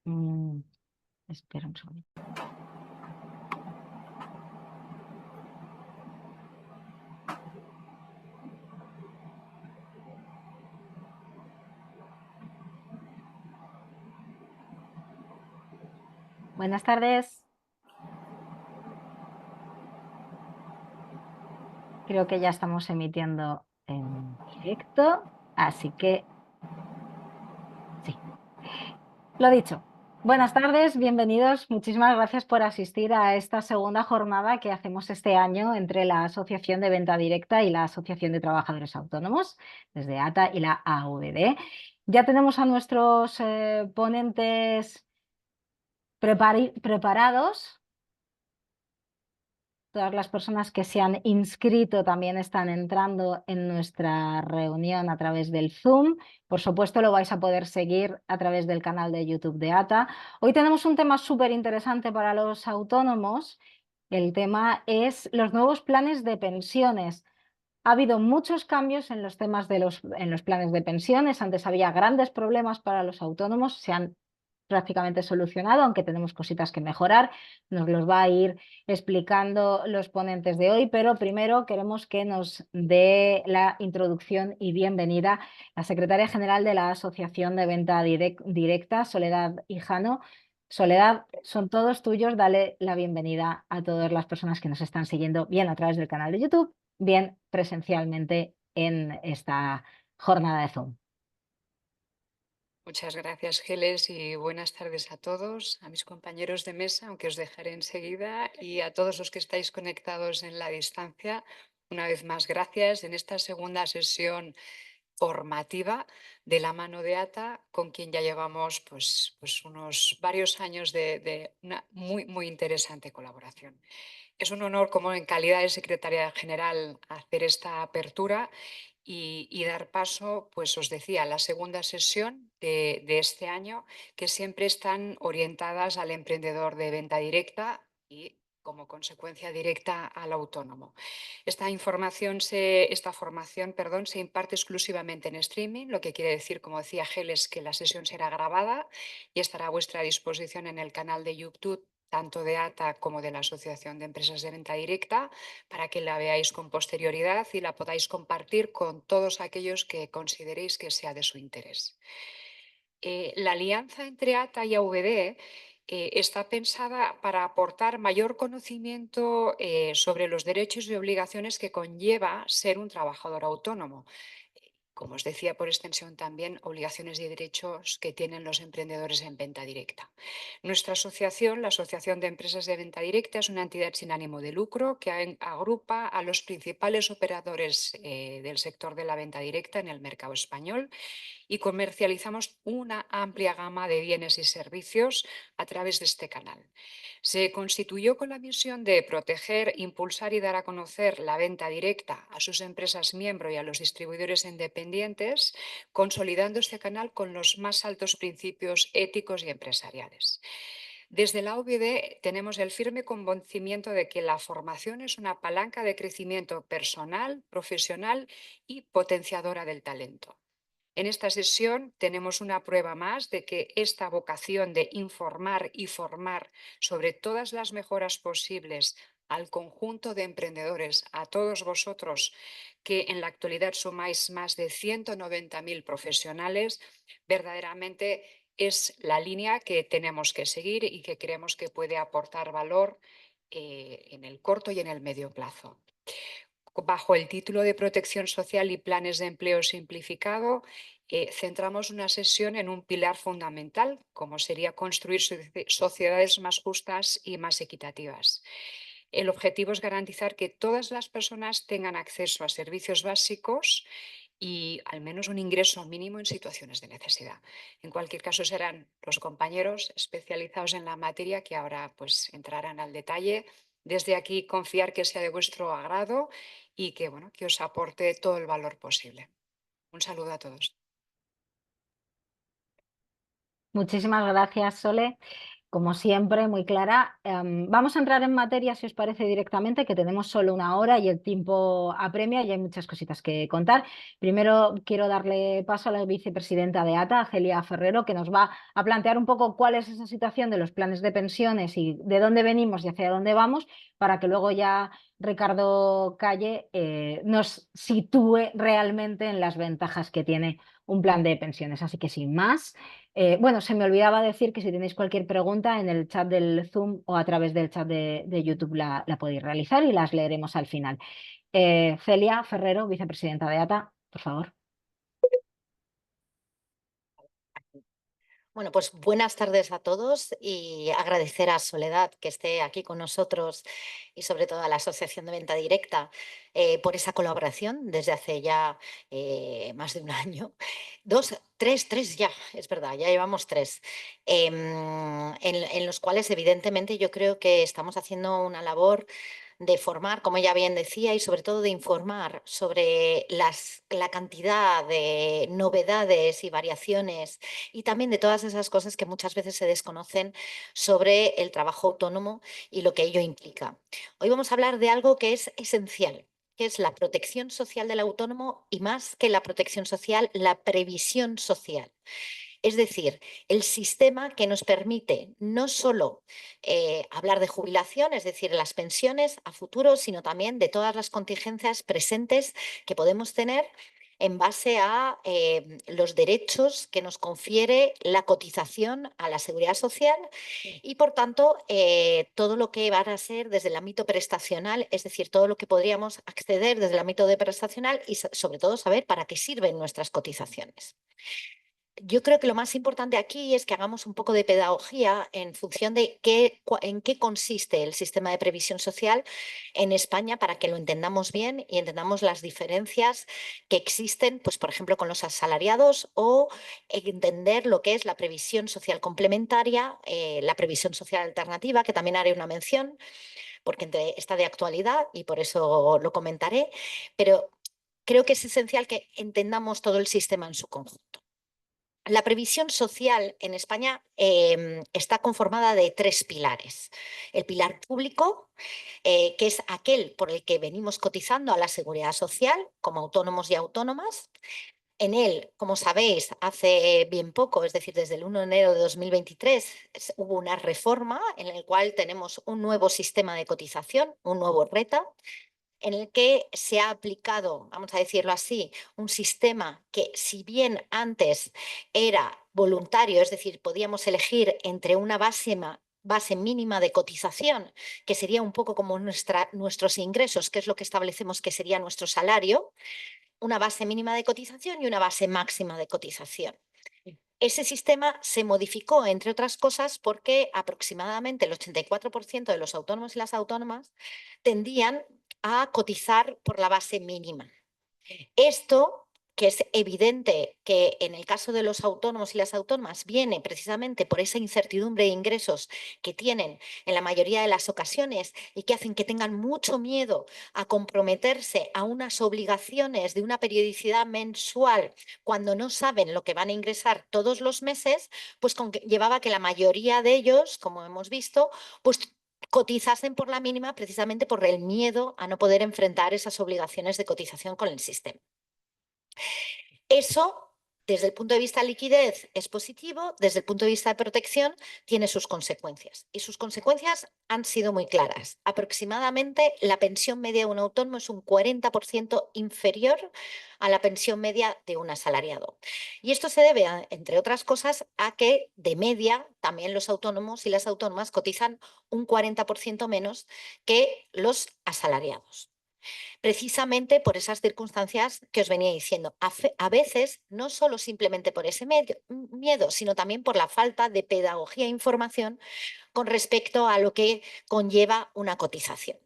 Mm, espera un segundo. Buenas tardes. Creo que ya estamos emitiendo en directo, así que sí. Lo dicho. Buenas tardes, bienvenidos. Muchísimas gracias por asistir a esta segunda jornada que hacemos este año entre la Asociación de Venta Directa y la Asociación de Trabajadores Autónomos, desde ATA y la AVD. Ya tenemos a nuestros ponentes preparados. Todas las personas que se han inscrito también están entrando en nuestra reunión a través del Zoom. Por supuesto, lo vais a poder seguir a través del canal de YouTube de ATA. Hoy tenemos un tema súper interesante para los autónomos. El tema es los nuevos planes de pensiones. Ha habido muchos cambios en los temas en los planes de pensiones. Antes había grandes problemas para los autónomos, se han prácticamente solucionado, aunque tenemos cositas que mejorar. Nos los va a ir explicando los ponentes de hoy, pero primero queremos que nos dé la introducción y bienvenida la secretaria general de la Asociación de Venta Directa, Soledad Hijano. Soledad, son todos tuyos. Dale la bienvenida a todas las personas que nos están siguiendo, bien a través del canal de YouTube, bien presencialmente en esta jornada de Zoom. Muchas gracias, Geles, y buenas tardes a todos, a mis compañeros de mesa, aunque os dejaré enseguida, y a todos los que estáis conectados en la distancia. Una vez más, gracias en esta segunda sesión formativa de la mano de ATA, con quien ya llevamos pues unos varios años de una muy interesante colaboración. Es un honor, como en calidad de secretaria general, hacer esta apertura y dar paso, pues os decía, a la segunda sesión de este año, que siempre están orientadas al emprendedor de venta directa y, como consecuencia directa, al autónomo. Esta formación, perdón, se imparte exclusivamente en streaming, lo que quiere decir, como decía Geles, que la sesión será grabada y estará a vuestra disposición en el canal de YouTube, tanto de ATA como de la Asociación de Empresas de Venta Directa, para que la veáis con posterioridad y la podáis compartir con todos aquellos que consideréis que sea de su interés. La alianza entre ATA y AVD está pensada para aportar mayor conocimiento sobre los derechos y obligaciones que conlleva ser un trabajador autónomo. Como os decía, por extensión también obligaciones y derechos que tienen los emprendedores en venta directa. Nuestra asociación, la Asociación de Empresas de Venta Directa, es una entidad sin ánimo de lucro que agrupa a los principales operadores del sector de la venta directa en el mercado español, y comercializamos una amplia gama de bienes y servicios a través de este canal. Se constituyó con la misión de proteger, impulsar y dar a conocer la venta directa a sus empresas miembro y a los distribuidores independientes, consolidando este canal con los más altos principios éticos y empresariales. Desde la OVD tenemos el firme convencimiento de que la formación es una palanca de crecimiento personal, profesional y potenciadora del talento. En esta sesión tenemos una prueba más de que esta vocación de informar y formar sobre todas las mejoras posibles al conjunto de emprendedores, a todos vosotros que en la actualidad sumáis más de 190.000 profesionales, verdaderamente es la línea que tenemos que seguir y que creemos que puede aportar valor en el corto y en el medio plazo. Bajo el título de Protección Social y Planes de Empleo Simplificado, centramos una sesión en un pilar fundamental, como sería construir sociedades más justas y más equitativas. El objetivo es garantizar que todas las personas tengan acceso a servicios básicos y al menos un ingreso mínimo en situaciones de necesidad. En cualquier caso, serán los compañeros especializados en la materia que ahora pues entrarán al detalle. Desde aquí, confiar que sea de vuestro agrado y que, bueno, que os aporte todo el valor posible. Un saludo a todos. Muchísimas gracias, Sole. como siempre, muy clara. Vamos a entrar en materia, si os parece, directamente, que tenemos solo una hora y el tiempo apremia y hay muchas cositas que contar. Primero quiero darle paso a la vicepresidenta de ATA, Celia Ferrero, que nos va a plantear un poco cuál es esa situación de los planes de pensiones y de dónde venimos y hacia dónde vamos, para que luego ya Ricardo Calle nos sitúe realmente en las ventajas que tiene un plan de pensiones. Así que sin más, bueno, se me olvidaba decir que si tenéis cualquier pregunta en el chat del Zoom o a través del chat de YouTube la podéis realizar y las leeremos al final. Celia Ferrero, vicepresidenta de ATA, por favor. Bueno, pues buenas tardes a todos y agradecer a Soledad que esté aquí con nosotros y sobre todo a la Asociación de Venta Directa por esa colaboración desde hace ya más de un año. Tres ya, es verdad, ya llevamos tres, en los cuales evidentemente yo creo que estamos haciendo una labor de formar, como ya bien decía, y sobre todo de informar sobre la cantidad de novedades y variaciones y también de todas esas cosas que muchas veces se desconocen sobre el trabajo autónomo y lo que ello implica. Hoy vamos a hablar de algo que es esencial, que es la protección social del autónomo y más que la protección social, la previsión social. Es decir, el sistema que nos permite no solo hablar de jubilación, es decir, las pensiones a futuro, sino también de todas las contingencias presentes que podemos tener en base a los derechos que nos confiere la cotización a la seguridad social y, por tanto, todo lo que va a ser desde el ámbito prestacional, es decir, todo lo que podríamos acceder desde el ámbito de prestacional y, sobre todo, saber para qué sirven nuestras cotizaciones. Yo creo que lo más importante aquí es que hagamos un poco de pedagogía en función de en qué consiste el sistema de previsión social en España para que lo entendamos bien y entendamos las diferencias que existen, pues, por ejemplo, con los asalariados o entender lo que es la previsión social complementaria, la previsión social alternativa, que también haré una mención porque está de actualidad y por eso lo comentaré, pero creo que es esencial que entendamos todo el sistema en su conjunto. La previsión social en España está conformada de tres pilares. El pilar público, que es aquel por el que venimos cotizando a la seguridad social como autónomos y autónomas. En él, como sabéis, hace bien poco, es decir, desde el 1 de enero de 2023, hubo una reforma en la cual tenemos un nuevo sistema de cotización, un nuevo RETA, en el que se ha aplicado, vamos a decirlo así, un sistema que, si bien antes era voluntario, es decir, podíamos elegir entre una base mínima de cotización, que sería un poco como nuestros ingresos, que es lo que establecemos que sería nuestro salario, una base mínima de cotización y una base máxima de cotización. Ese sistema se modificó, entre otras cosas, porque aproximadamente el 84% de los autónomos y las autónomas tendían a cotizar por la base mínima. Esto, que es evidente que en el caso de los autónomos y las autónomas viene precisamente por esa incertidumbre de ingresos que tienen en la mayoría de las ocasiones y que hacen que tengan mucho miedo a comprometerse a unas obligaciones de una periodicidad mensual cuando no saben lo que van a ingresar todos los meses, pues llevaba que la mayoría de ellos, como hemos visto, pues cotizasen por la mínima precisamente por el miedo a no poder enfrentar esas obligaciones de cotización con el sistema. Eso, desde el punto de vista de liquidez, es positivo, desde el punto de vista de protección, tiene sus consecuencias. Y sus consecuencias han sido muy claras. Aproximadamente la pensión media de un autónomo es un 40% inferior a la pensión media de un asalariado. Y esto se debe, entre otras cosas, a que de media también los autónomos y las autónomas cotizan un 40% menos que los asalariados, precisamente por esas circunstancias que os venía diciendo. A veces, no solo simplemente por ese miedo, sino también por la falta de pedagogía e información con respecto a lo que conlleva una cotización.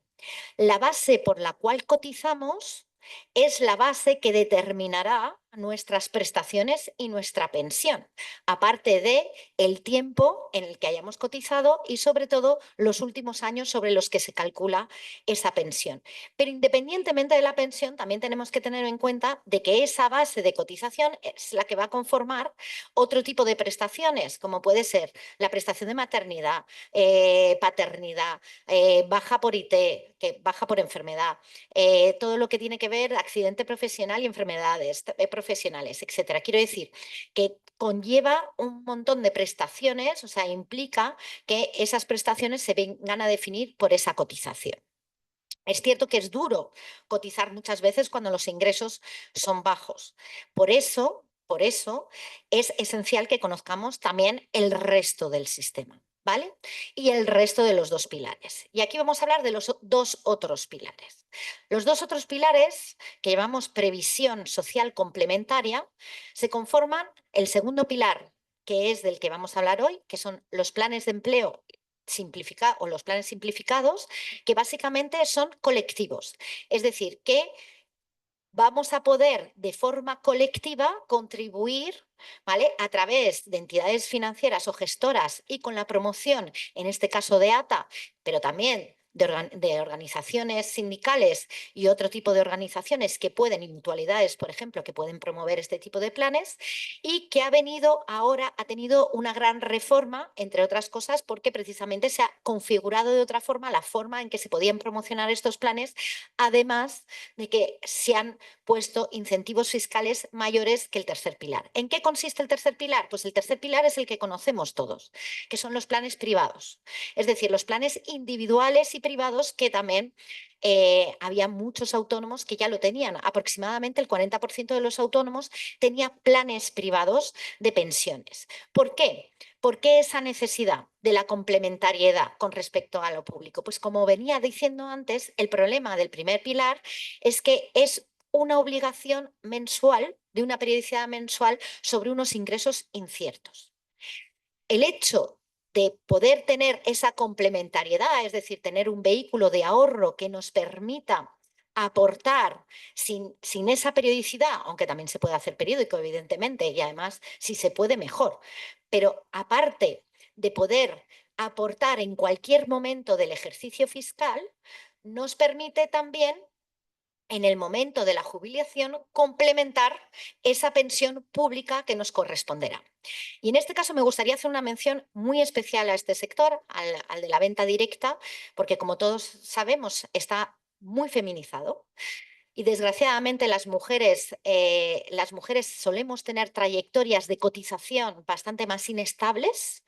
La base por la cual cotizamos es la base que determinará nuestras prestaciones y nuestra pensión, aparte de el tiempo en el que hayamos cotizado y sobre todo los últimos años sobre los que se calcula esa pensión. Pero independientemente de la pensión, también tenemos que tener en cuenta de que esa base de cotización es la que va a conformar otro tipo de prestaciones, como puede ser la prestación de maternidad, paternidad, baja por IT, que baja por enfermedad, todo lo que tiene que ver accidente profesional y enfermedades profesionales, etcétera. Quiero decir que conlleva un montón de prestaciones, o sea, implica que esas prestaciones se vengan a definir por esa cotización. Es cierto que es duro cotizar muchas veces cuando los ingresos son bajos. Por eso es esencial que conozcamos también el resto del sistema, ¿vale? Y el resto de los dos pilares. Y aquí vamos a hablar de los dos otros pilares. Los dos otros pilares que llamamos previsión social complementaria se conforman el segundo pilar, que es del que vamos a hablar hoy, que son los planes de empleo o los planes simplificados, que básicamente son colectivos. Es decir, que vamos a poder de forma colectiva contribuir, ¿vale?, a través de entidades financieras o gestoras y con la promoción, en este caso de ATA, pero también de organizaciones sindicales y otro tipo de organizaciones que pueden, y mutualidades, por ejemplo, que pueden promover este tipo de planes, y que ha tenido una gran reforma, entre otras cosas, porque precisamente se ha configurado de otra forma la forma en que se podían promocionar estos planes, además de que se han puesto incentivos fiscales mayores que el tercer pilar. ¿En qué consiste el tercer pilar? Pues el tercer pilar es el que conocemos todos, que son los planes privados, es decir, los planes individuales y privados que también había muchos autónomos que ya lo tenían. Aproximadamente el 40% de los autónomos tenía planes privados de pensiones. ¿Por qué? ¿Por qué esa necesidad de la complementariedad con respecto a lo público? Pues como venía diciendo antes, el problema del primer pilar es que es una obligación mensual, de una periodicidad mensual, sobre unos ingresos inciertos. El hecho de poder tener esa complementariedad, es decir, tener un vehículo de ahorro que nos permita aportar sin esa periodicidad, aunque también se puede hacer periódico, evidentemente, y además si se puede mejor, pero aparte de poder aportar en cualquier momento del ejercicio fiscal, nos permite también en el momento de la jubilación complementar esa pensión pública que nos corresponderá. Y en este caso me gustaría hacer una mención muy especial a este sector, al de la venta directa, porque como todos sabemos está muy feminizado. Y desgraciadamente las mujeres solemos tener trayectorias de cotización bastante más inestables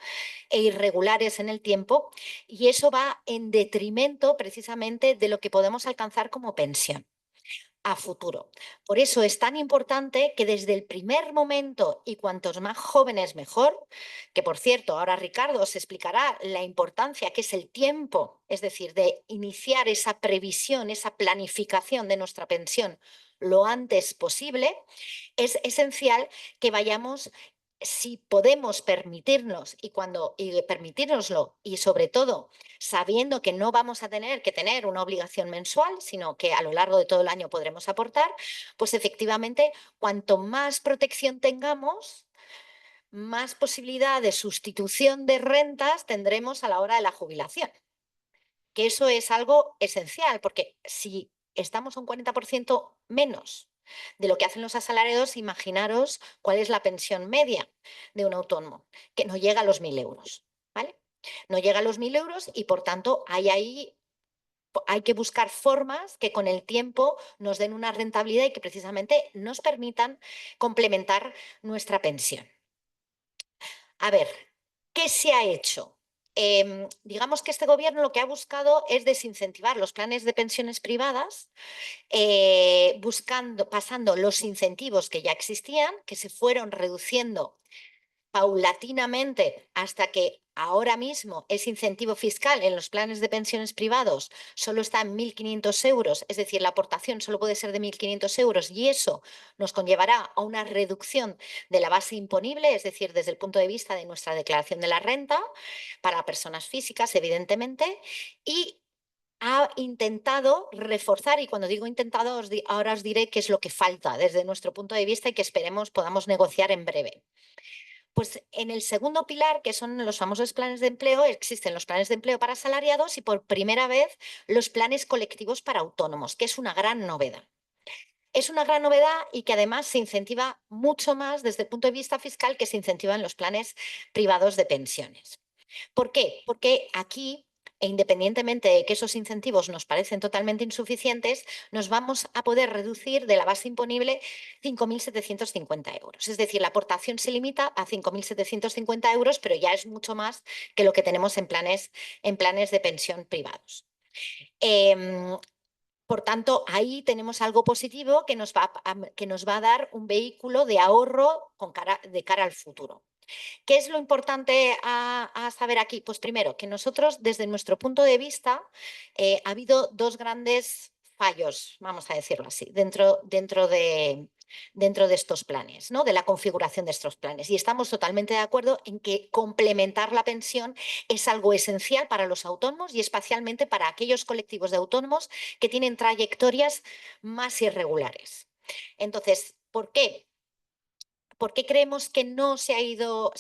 e irregulares en el tiempo, y eso va en detrimento precisamente de lo que podemos alcanzar como pensión a futuro. Por eso es tan importante que desde el primer momento, y cuantos más jóvenes mejor, que por cierto, ahora Ricardo os explicará la importancia que es el tiempo, es decir, de iniciar esa previsión, esa planificación de nuestra pensión lo antes posible, es esencial que vayamos, si podemos permitirnos y permitírnoslo, y sobre todo sabiendo que no vamos a tener que tener una obligación mensual, sino que a lo largo de todo el año podremos aportar, pues efectivamente cuanto más protección tengamos, más posibilidad de sustitución de rentas tendremos a la hora de la jubilación. Que eso es algo esencial, porque si estamos un 40% menos de lo que hacen los asalariados, imaginaros cuál es la pensión media de un autónomo, que no llega a los 1.000 euros, ¿vale? No llega a los 1.000 euros y, por tanto, hay que buscar formas que con el tiempo nos den una rentabilidad y que precisamente nos permitan complementar nuestra pensión. A ver, ¿qué se ha hecho? Digamos que este gobierno lo que ha buscado es desincentivar los planes de pensiones privadas, pasando los incentivos que ya existían, que se fueron reduciendo paulatinamente hasta que ahora mismo ese incentivo fiscal en los planes de pensiones privados solo está en 1.500 euros, es decir, la aportación solo puede ser de 1.500 euros, y eso nos conllevará a una reducción de la base imponible, es decir, desde el punto de vista de nuestra declaración de la renta para personas físicas, evidentemente, y ha intentado reforzar, y cuando digo intentado, ahora os diré qué es lo que falta desde nuestro punto de vista y que esperemos podamos negociar en breve. Pues en el segundo pilar, que son los famosos planes de empleo, existen los planes de empleo para asalariados y por primera vez los planes colectivos para autónomos, que es una gran novedad. Es una gran novedad y que además se incentiva mucho más desde el punto de vista fiscal que se incentiva en los planes privados de pensiones. ¿Por qué? Porque aquí, e independientemente de que esos incentivos nos parecen totalmente insuficientes, nos vamos a poder reducir de la base imponible 5.750 euros. Es decir, la aportación se limita a 5.750 euros, pero ya es mucho más que lo que tenemos en planes de pensión privados. Por tanto, ahí tenemos algo positivo que nos va a dar un vehículo de ahorro de cara al futuro. ¿Qué es lo importante a saber aquí? Pues primero, que nosotros, desde nuestro punto de vista, ha habido dos grandes fallos, vamos a decirlo así, dentro de estos planes, ¿no? De la configuración de estos planes. Y estamos totalmente de acuerdo en que complementar la pensión es algo esencial para los autónomos y especialmente para aquellos colectivos de autónomos que tienen trayectorias más irregulares. Entonces, ¿por qué? ¿Por qué creemos que no se ha ido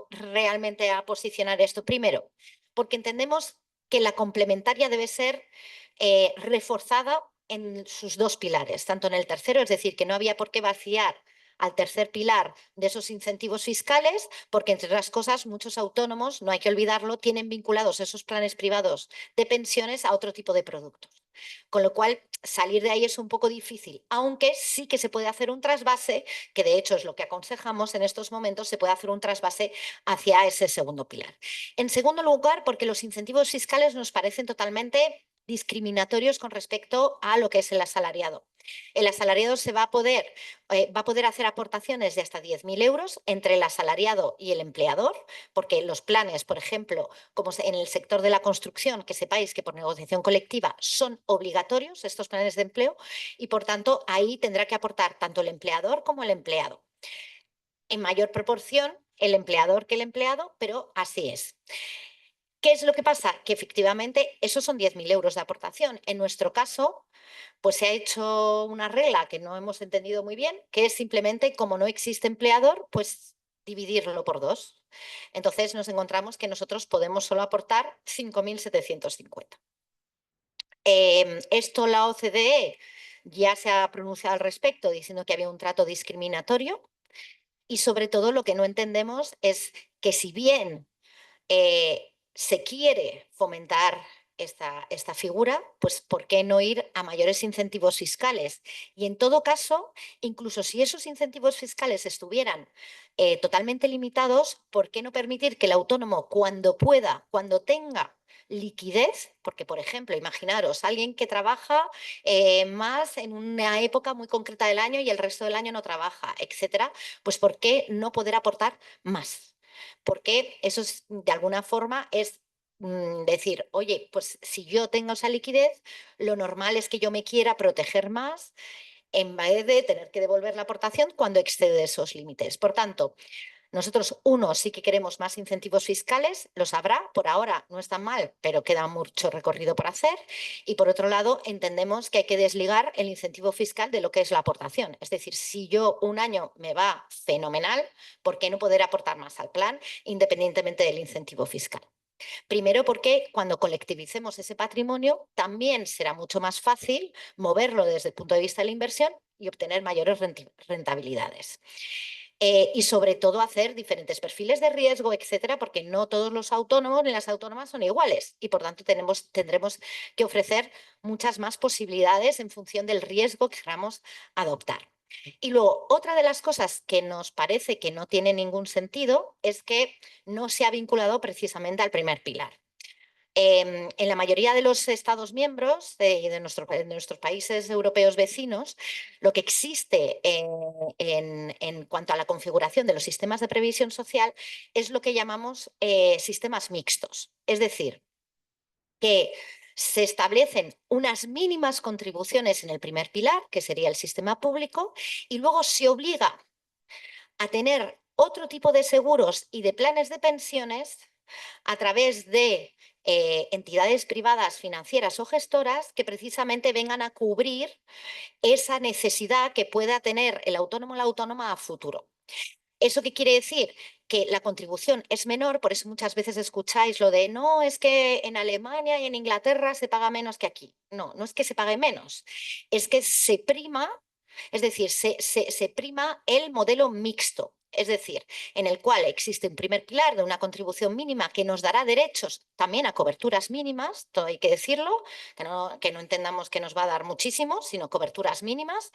realmente a posicionar esto? Primero, porque entendemos que la complementaria debe ser reforzada en sus dos pilares, tanto en el tercero, es decir, que no había por qué vaciar al tercer pilar de esos incentivos fiscales, porque entre otras cosas muchos autónomos, no hay que olvidarlo, tienen vinculados esos planes privados de pensiones a otro tipo de productos. Con lo cual, salir de ahí es un poco difícil, aunque sí que se puede hacer un trasvase, que de hecho es lo que aconsejamos en estos momentos, se puede hacer un trasvase hacia ese segundo pilar. En segundo lugar, porque los incentivos fiscales nos parecen totalmente discriminatorios con respecto a lo que es el asalariado. El asalariado va a poder hacer aportaciones de hasta 10.000 euros entre el asalariado y el empleador, porque los planes, por ejemplo, como en el sector de la construcción, que sepáis que por negociación colectiva son obligatorios estos planes de empleo y, por tanto, ahí tendrá que aportar tanto el empleador como el empleado. En mayor proporción el empleador que el empleado, pero así es. ¿Qué es lo que pasa? Que efectivamente esos son 10.000 euros de aportación. En nuestro caso, pues se ha hecho una regla que no hemos entendido muy bien, que es simplemente, como no existe empleador, pues dividirlo por dos. Entonces nos encontramos que nosotros podemos solo aportar 5.750. Esto la OCDE ya se ha pronunciado al respecto, diciendo que había un trato discriminatorio y sobre todo lo que no entendemos es que si bien se quiere fomentar esta figura, pues ¿por qué no ir a mayores incentivos fiscales? Y en todo caso, incluso si esos incentivos fiscales estuvieran totalmente limitados, ¿por qué no permitir que el autónomo cuando pueda, cuando tenga liquidez, porque por ejemplo, imaginaros, alguien que trabaja más en una época muy concreta del año y el resto del año no trabaja, etcétera, pues ¿por qué no poder aportar más? Porque eso de alguna forma es decir, oye, pues si yo tengo esa liquidez, lo normal es que yo me quiera proteger más en vez de tener que devolver la aportación cuando excede esos límites. Por tanto, nosotros, uno, sí que queremos más incentivos fiscales, los habrá, por ahora no están mal, pero queda mucho recorrido por hacer. Y por otro lado, entendemos que hay que desligar el incentivo fiscal de lo que es la aportación. Es decir, si yo un año me va fenomenal, ¿por qué no poder aportar más al plan independientemente del incentivo fiscal? Primero porque cuando colectivicemos ese patrimonio también será mucho más fácil moverlo desde el punto de vista de la inversión y obtener mayores rentabilidades. Y sobre todo hacer diferentes perfiles de riesgo, etcétera, porque no todos los autónomos ni las autónomas son iguales y por tanto tendremos que ofrecer muchas más posibilidades en función del riesgo que queramos adoptar. Y luego, otra de las cosas que nos parece que no tiene ningún sentido es que no se ha vinculado precisamente al primer pilar. En la mayoría de los Estados miembros de nuestros países europeos vecinos, lo que existe en cuanto a la configuración de los sistemas de previsión social es lo que llamamos sistemas mixtos. Es decir, que se establecen unas mínimas contribuciones en el primer pilar, que sería el sistema público, y luego se obliga a tener otro tipo de seguros y de planes de pensiones a través de entidades privadas financieras o gestoras que precisamente vengan a cubrir esa necesidad que pueda tener el autónomo o la autónoma a futuro. ¿Eso qué quiere decir? Que la contribución es menor, por eso muchas veces escucháis lo de no, es que en Alemania y en Inglaterra se paga menos que aquí. No, no es que se pague menos, es que se prima, es decir, se prima el modelo mixto. Es decir, en el cual existe un primer pilar de una contribución mínima que nos dará derechos también a coberturas mínimas, todo hay que decirlo, que no entendamos que nos va a dar muchísimo, sino coberturas mínimas,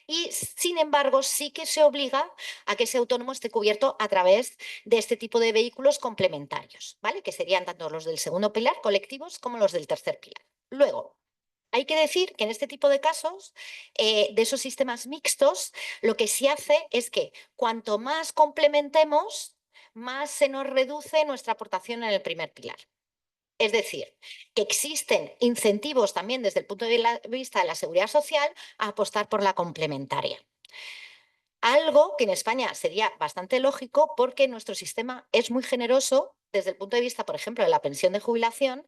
y sin embargo sí que se obliga a que ese autónomo esté cubierto a través de este tipo de vehículos complementarios, ¿vale? Que serían tanto los del segundo pilar, colectivos, como los del tercer pilar. Luego, hay que decir que en este tipo de casos, de esos sistemas mixtos, lo que se hace es que cuanto más complementemos, más se nos reduce nuestra aportación en el primer pilar. Es decir, que existen incentivos también desde el punto de vista de la seguridad social a apostar por la complementaria. Algo que en España sería bastante lógico porque nuestro sistema es muy generoso desde el punto de vista, por ejemplo, de la pensión de jubilación,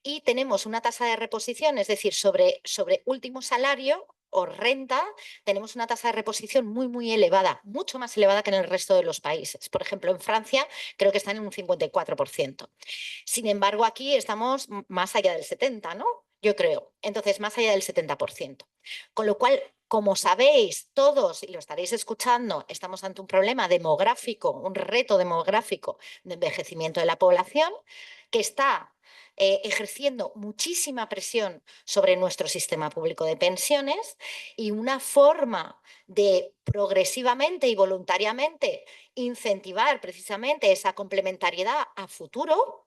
y tenemos una tasa de reposición, es decir, sobre último salario o renta, tenemos una tasa de reposición muy, muy elevada, mucho más elevada que en el resto de los países. Por ejemplo, en Francia creo que están en un 54%. Sin embargo, aquí estamos más allá del 70%, ¿no? Yo creo. Entonces, más allá del 70%. Con lo cual, como sabéis todos, y lo estaréis escuchando, estamos ante un problema demográfico, un reto demográfico de envejecimiento de la población que está ejerciendo muchísima presión sobre nuestro sistema público de pensiones, y una forma de progresivamente y voluntariamente incentivar precisamente esa complementariedad a futuro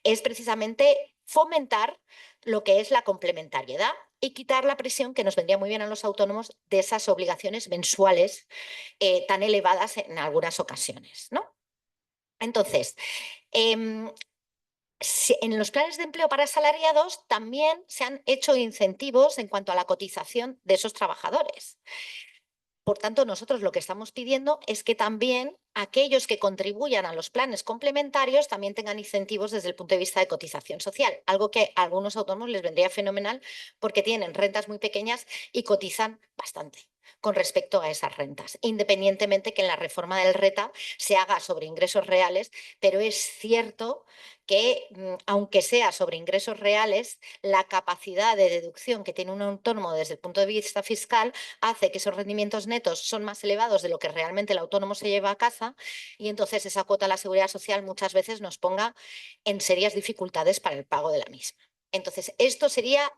es precisamente fomentar lo que es la complementariedad y quitar la presión que nos vendría muy bien a los autónomos de esas obligaciones mensuales tan elevadas en algunas ocasiones, ¿no? Entonces, en los planes de empleo para asalariados también se han hecho incentivos en cuanto a la cotización de esos trabajadores. Por tanto, nosotros lo que estamos pidiendo es que también aquellos que contribuyan a los planes complementarios también tengan incentivos desde el punto de vista de cotización social, algo que a algunos autónomos les vendría fenomenal porque tienen rentas muy pequeñas y cotizan bastante con respecto a esas rentas, independientemente que en la reforma del RETA se haga sobre ingresos reales, pero es cierto que, aunque sea sobre ingresos reales, la capacidad de deducción que tiene un autónomo desde el punto de vista fiscal hace que esos rendimientos netos son más elevados de lo que realmente el autónomo se lleva a casa, y entonces esa cuota a la seguridad social muchas veces nos ponga en serias dificultades para el pago de la misma. Entonces, esto sería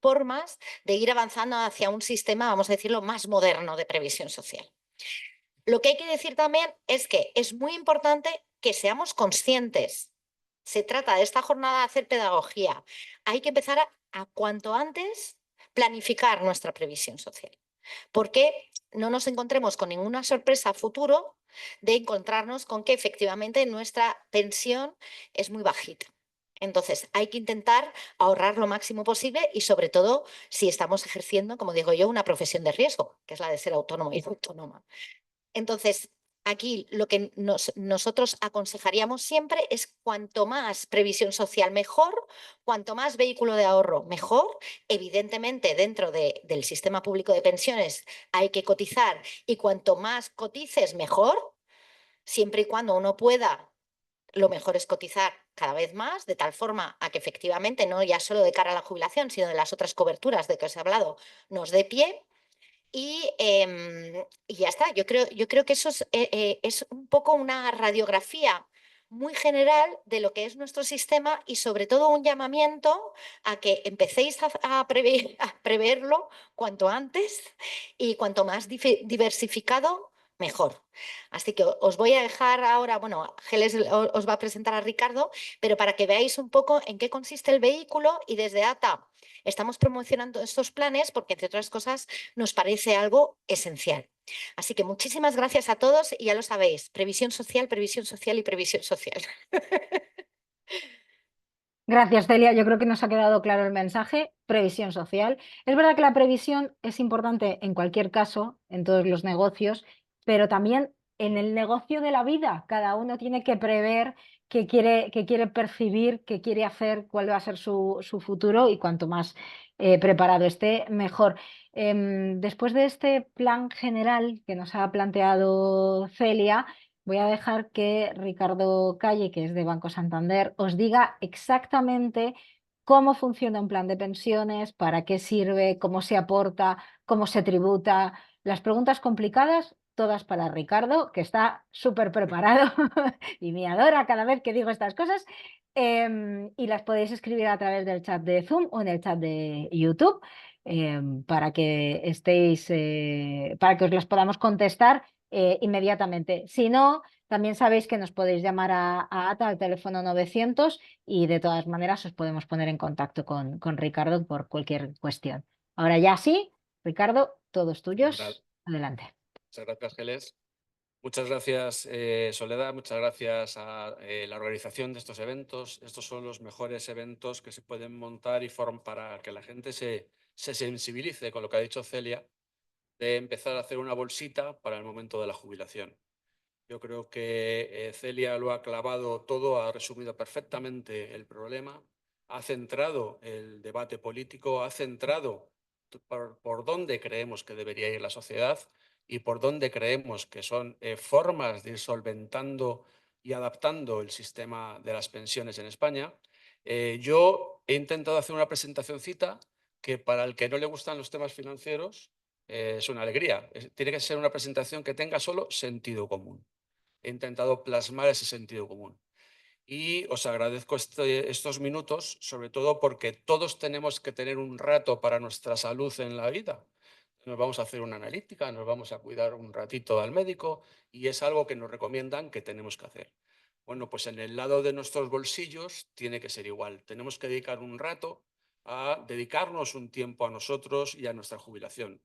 formas de ir avanzando hacia un sistema, vamos a decirlo, más moderno de previsión social. Lo que hay que decir también es que es muy importante que seamos conscientes. Se trata de esta jornada de hacer pedagogía. Hay que empezar a cuanto antes planificar nuestra previsión social, porque no nos encontremos con ninguna sorpresa a futuro de encontrarnos con que efectivamente nuestra pensión es muy bajita. Entonces, hay que intentar ahorrar lo máximo posible y, sobre todo, si estamos ejerciendo, como digo yo, una profesión de riesgo, que es la de ser autónomo y autónoma. Entonces, aquí lo que nosotros aconsejaríamos siempre es cuanto más previsión social mejor, cuanto más vehículo de ahorro mejor. Evidentemente, dentro del sistema público de pensiones hay que cotizar, y cuanto más cotices mejor, siempre y cuando uno pueda. Lo mejor es cotizar cada vez más, de tal forma a que efectivamente, no ya solo de cara a la jubilación, sino de las otras coberturas de que os he hablado, nos dé pie. Y ya está, yo creo que eso es un poco una radiografía muy general de lo que es nuestro sistema, y sobre todo un llamamiento a que empecéis a preverlo cuanto antes, y cuanto más diversificado, mejor. Así que os voy a dejar ahora, bueno, Geles os va a presentar a Ricardo, pero para que veáis un poco en qué consiste el vehículo, y desde ATA estamos promocionando estos planes porque, entre otras cosas, nos parece algo esencial. Así que muchísimas gracias a todos, y ya lo sabéis, previsión social y previsión social. Gracias, Celia. Yo creo que nos ha quedado claro el mensaje. Previsión social. Es verdad que la previsión es importante en cualquier caso, en todos los negocios, pero también en el negocio de la vida. Cada uno tiene que prever qué quiere percibir, qué quiere hacer, cuál va a ser su futuro y cuanto más preparado esté, mejor. Después de este plan general que nos ha planteado Celia, voy a dejar que Ricardo Calle, que es de Banco Santander, os diga exactamente cómo funciona un plan de pensiones, para qué sirve, cómo se aporta, cómo se tributa. Las preguntas complicadas, todas para Ricardo, que está súper preparado y me adora cada vez que digo estas cosas. Y las podéis escribir a través del chat de Zoom o en el chat de YouTube, para que estéis, para que os las podamos contestar inmediatamente. Si no, también sabéis que nos podéis llamar a ATA al teléfono 900 y de todas maneras os podemos poner en contacto con Ricardo por cualquier cuestión. Ahora ya sí, Ricardo, todos Fenomenal. tuyos. Adelante. Muchas gracias, Geles. Muchas gracias, Soledad. Muchas gracias a la organización de estos eventos. Estos son los mejores eventos que se pueden montar y para que la gente se sensibilice con lo que ha dicho Celia, de empezar a hacer una bolsita para el momento de la jubilación. Yo creo que Celia lo ha clavado todo, ha resumido perfectamente el problema, ha centrado el debate político, ha centrado por dónde creemos que debería ir la sociedad y por dónde creemos que son formas de ir solventando y adaptando el sistema de las pensiones en España. Yo he intentado hacer una presentacioncita que para el que no le gustan los temas financieros es una alegría. Tiene que ser una presentación que tenga solo sentido común. He intentado plasmar ese sentido común. Y os agradezco estos minutos, sobre todo porque todos tenemos que tener un rato para nuestra salud en la vida. Nos vamos a hacer una analítica, nos vamos a cuidar un ratito al médico y es algo que nos recomiendan que tenemos que hacer. Bueno, pues en el lado de nuestros bolsillos tiene que ser igual. Tenemos que dedicar un rato a dedicarnos un tiempo a nosotros y a nuestra jubilación.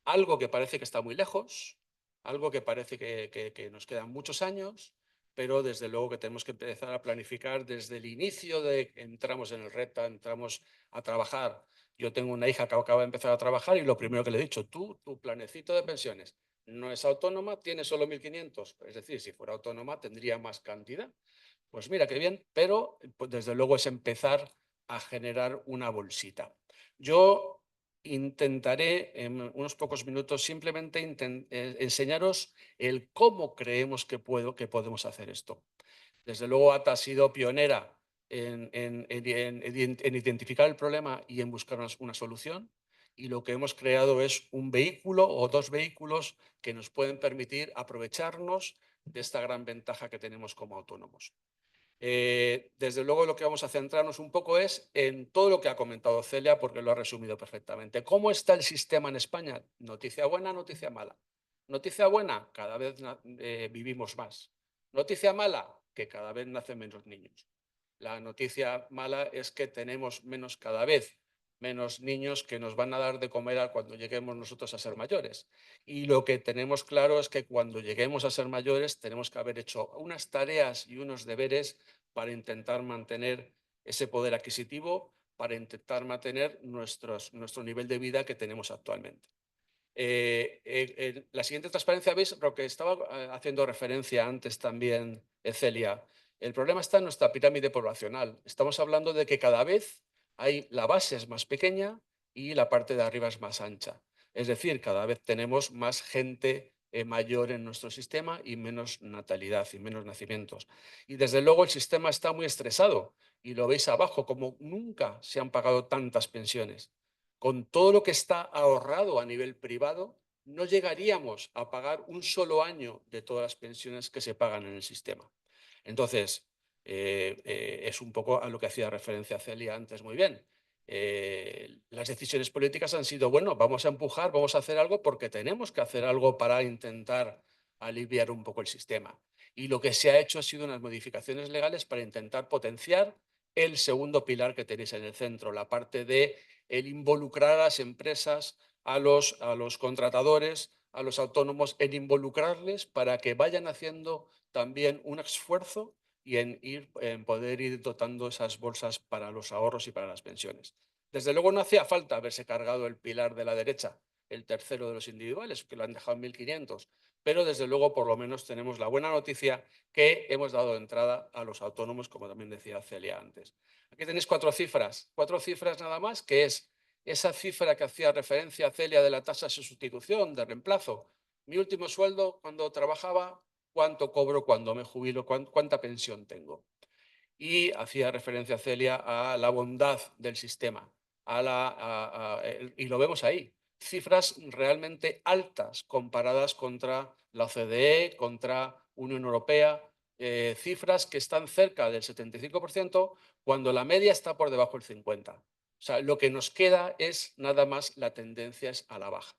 Algo que parece que está muy lejos, algo que parece que nos quedan muchos años, pero desde luego que tenemos que empezar a planificar desde el inicio de que entramos en el RETA, entramos a trabajar. Yo tengo una hija que acaba de empezar a trabajar y lo primero que le he dicho, tu planecito de pensiones no es autónoma, tiene solo 1.500. Es decir, si fuera autónoma tendría más cantidad. Pues mira qué bien, pero pues, desde luego es empezar a generar una bolsita. Yo intentaré en unos pocos minutos simplemente enseñaros el cómo creemos que podemos hacer esto. Desde luego, ATA ha sido pionera en identificar el problema y en buscar una solución. Y lo que hemos creado es un vehículo o dos vehículos que nos pueden permitir aprovecharnos de esta gran ventaja que tenemos como autónomos. Desde luego lo que vamos a centrarnos un poco es en todo lo que ha comentado Celia, porque lo ha resumido perfectamente. ¿Cómo está el sistema en España? Noticia buena, noticia mala. Noticia buena, cada vez vivimos más. Noticia mala, que cada vez nacen menos niños. La noticia mala es que tenemos cada vez menos niños que nos van a dar de comer cuando lleguemos nosotros a ser mayores. Y lo que tenemos claro es que cuando lleguemos a ser mayores tenemos que haber hecho unas tareas y unos deberes para intentar mantener ese poder adquisitivo, para intentar mantener nuestro nivel de vida que tenemos actualmente. La siguiente transparencia, veis lo que estaba haciendo referencia antes también Celia. El problema está en nuestra pirámide poblacional. Estamos hablando de que cada vez la base es más pequeña y la parte de arriba es más ancha. Es decir, cada vez tenemos más gente mayor en nuestro sistema y menos natalidad y menos nacimientos. Y desde luego el sistema está muy estresado y lo veis abajo, como nunca se han pagado tantas pensiones. Con todo lo que está ahorrado a nivel privado, no llegaríamos a pagar un solo año de todas las pensiones que se pagan en el sistema. Entonces, es un poco a lo que hacía referencia Celia antes muy bien. Las decisiones políticas han sido, bueno, vamos a empujar, vamos a hacer algo porque tenemos que hacer algo para intentar aliviar un poco el sistema. Y lo que se ha hecho ha sido unas modificaciones legales para intentar potenciar el segundo pilar que tenéis en el centro, la parte de el involucrar a las empresas, a los contratadores, a los autónomos, en involucrarles para que vayan haciendo también un esfuerzo y en poder ir dotando esas bolsas para los ahorros y para las pensiones. Desde luego no hacía falta haberse cargado el pilar de la derecha, el tercero de los individuales, que lo han dejado en 1.500, pero desde luego por lo menos tenemos la buena noticia que hemos dado entrada a los autónomos, como también decía Celia antes. Aquí tenéis cuatro cifras nada más, que es esa cifra que hacía referencia a Celia de la tasa de sustitución, de reemplazo. Mi último sueldo cuando trabajaba, cuánto cobro cuando me jubilo, cuánta pensión tengo. Y hacía referencia Celia a la bondad del sistema, y lo vemos ahí, cifras realmente altas comparadas contra la OCDE, contra Unión Europea, cifras que están cerca del 75% cuando la media está por debajo del 50%. O sea, lo que nos queda es nada más la tendencia es a la baja.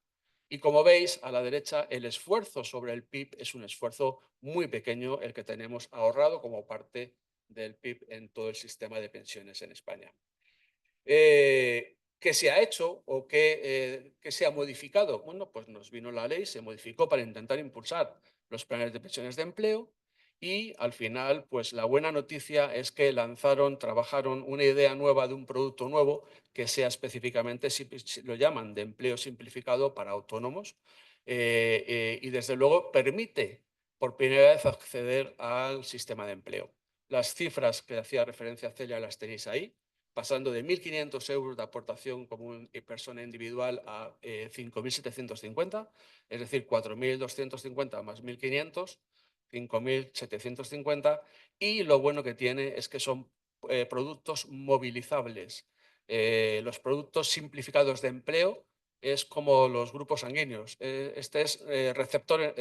Y como veis, a la derecha, el esfuerzo sobre el PIB es un esfuerzo muy pequeño el que tenemos ahorrado como parte del PIB en todo el sistema de pensiones en España. ¿Qué se ha hecho o qué se ha modificado? Bueno, pues nos vino la ley, se modificó para intentar impulsar los planes de pensiones de empleo y al final, pues la buena noticia es que trabajaron una idea nueva de un producto nuevo que sea específicamente, lo llaman de empleo simplificado para autónomos y desde luego permite por primera vez acceder al sistema de empleo. Las cifras que hacía referencia Celia las tenéis ahí, pasando de 1.500 euros de aportación como persona individual a 5.750, es decir, 4.250 más 1.500, 5.750, y lo bueno que tiene es que son productos movilizables. Los productos simplificados de empleo es como los grupos sanguíneos. Este es receptor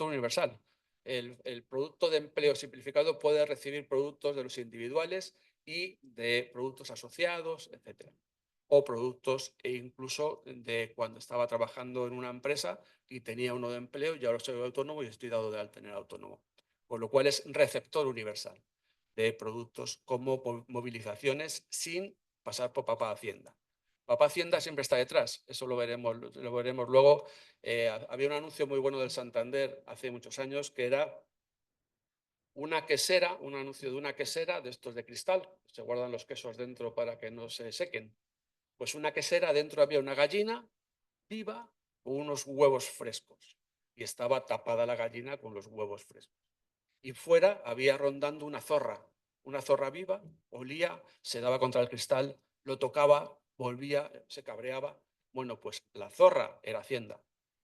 universal. El producto de empleo simplificado puede recibir productos de los individuales y de productos asociados, etcétera. O productos incluso de cuando estaba trabajando en una empresa y tenía uno de empleo y ahora soy autónomo y estoy dado de alta en el autónomo. Con lo cual es receptor universal de productos como movilizaciones sin pasar por Papá Hacienda. Papá Hacienda siempre está detrás, eso lo veremos luego. Había un anuncio muy bueno del Santander hace muchos años que era una quesera, un anuncio de una quesera de estos de cristal, se guardan los quesos dentro para que no se sequen. Pues una quesera, dentro había una gallina viva con unos huevos frescos y estaba tapada la gallina con los huevos frescos. Y fuera había rondando una zorra viva, olía, se daba contra el cristal, lo tocaba, volvía, se cabreaba. Bueno, pues la zorra era Hacienda.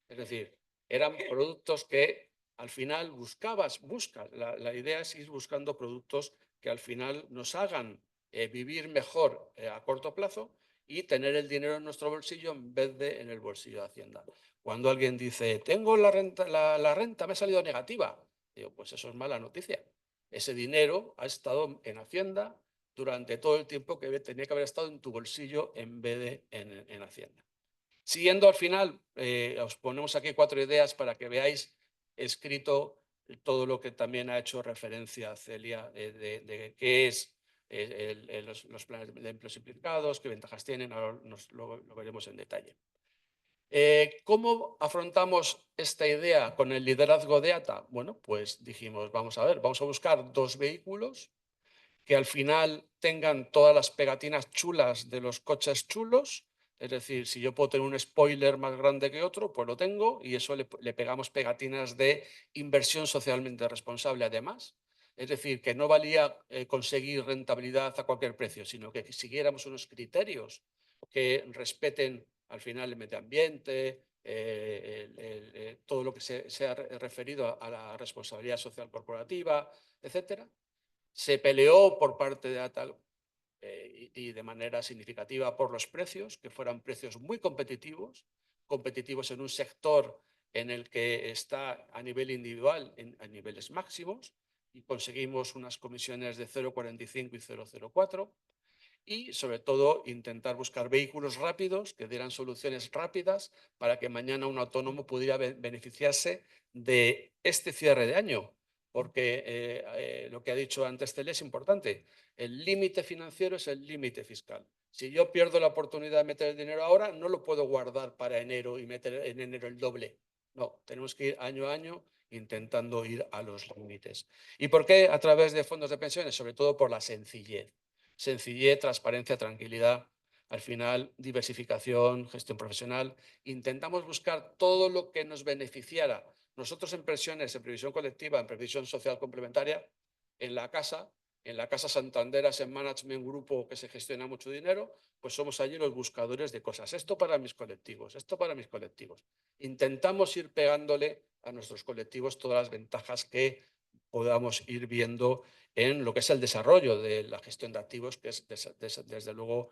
Es decir, eran productos que al final buscas. La idea es ir buscando productos que al final nos hagan vivir mejor a corto plazo y tener el dinero en nuestro bolsillo en vez de en el bolsillo de Hacienda. Cuando alguien dice, tengo la renta me ha salido negativa, digo, pues eso es mala noticia. Ese dinero ha estado en Hacienda durante todo el tiempo que tenía que haber estado en tu bolsillo en vez de en Hacienda. Siguiendo al final, os ponemos aquí 4 ideas para que veáis escrito todo lo que también ha hecho referencia Celia de qué es los planes de empleo simplificados, qué ventajas tienen, ahora lo veremos en detalle. ¿Cómo afrontamos esta idea con el liderazgo de ATA? Bueno, pues dijimos, vamos a buscar 2 vehículos que al final tengan todas las pegatinas chulas de los coches chulos. Es decir, si yo puedo tener un spoiler más grande que otro, pues lo tengo y eso le pegamos pegatinas de inversión socialmente responsable además. Es decir, que no valía conseguir rentabilidad a cualquier precio, sino que siguiéramos unos criterios que respeten al final el medio ambiente, todo lo que se ha referido a la responsabilidad social corporativa, etcétera. Se peleó por parte de ATA y de manera significativa por los precios, que fueran precios muy competitivos en un sector en el que está a nivel individual a niveles máximos y conseguimos unas comisiones de 0,45 y 0,04 y sobre todo intentar buscar vehículos rápidos que dieran soluciones rápidas para que mañana un autónomo pudiera beneficiarse de este cierre de año. Porque lo que ha dicho antes Celia es importante. El límite financiero es el límite fiscal. Si yo pierdo la oportunidad de meter el dinero ahora, no lo puedo guardar para enero y meter en enero el doble. No, tenemos que ir año a año intentando ir a los límites. ¿Y por qué a través de fondos de pensiones? Sobre todo por la sencillez. Sencillez, transparencia, tranquilidad. Al final, diversificación, gestión profesional. Intentamos buscar todo lo que nos beneficiara Nosotros en pensiones, en previsión colectiva, en previsión social complementaria, en la Casa Santander Asset Management Grupo, que se gestiona mucho dinero, pues somos allí los buscadores de cosas. Esto para mis colectivos, esto para mis colectivos. Intentamos ir pegándole a nuestros colectivos todas las ventajas que podamos ir viendo en lo que es el desarrollo de la gestión de activos, que es desde luego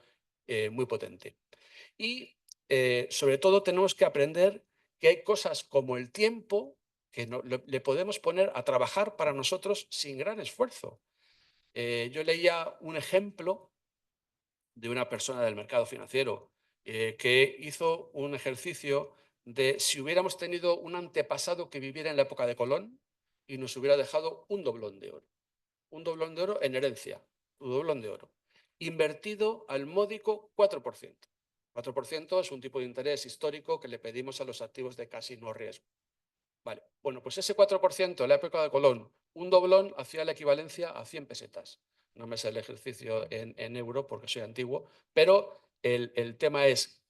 muy potente. Y sobre todo tenemos que aprender que hay cosas como el tiempo que le podemos poner a trabajar para nosotros sin gran esfuerzo. Yo leía un ejemplo de una persona del mercado financiero que hizo un ejercicio de si hubiéramos tenido un antepasado que viviera en la época de Colón y nos hubiera dejado un doblón de oro. Un doblón de oro en herencia, un doblón de oro, invertido al módico 4%. 4% es un tipo de interés histórico que le pedimos a los activos de casi no riesgo. Vale, bueno, pues ese 4% en la época de Colón, un doblón hacía la equivalencia a 100 pesetas. No me sé el ejercicio en euro porque soy antiguo, pero el tema es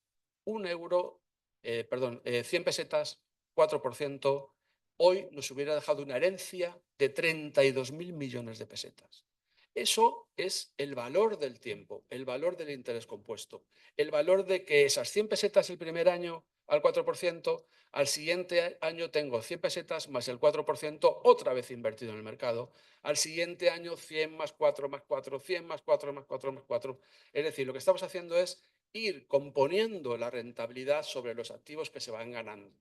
100 pesetas, 4%, hoy nos hubiera dejado una herencia de 32.000 millones de pesetas. Eso es el valor del tiempo, el valor del interés compuesto, el valor de que esas 100 pesetas el primer año al 4%, al siguiente año tengo 100 pesetas más el 4% otra vez invertido en el mercado, al siguiente año 100 más 4 más 4, 100 más 4 más 4 más 4. Es decir, lo que estamos haciendo es ir componiendo la rentabilidad sobre los activos que se van ganando.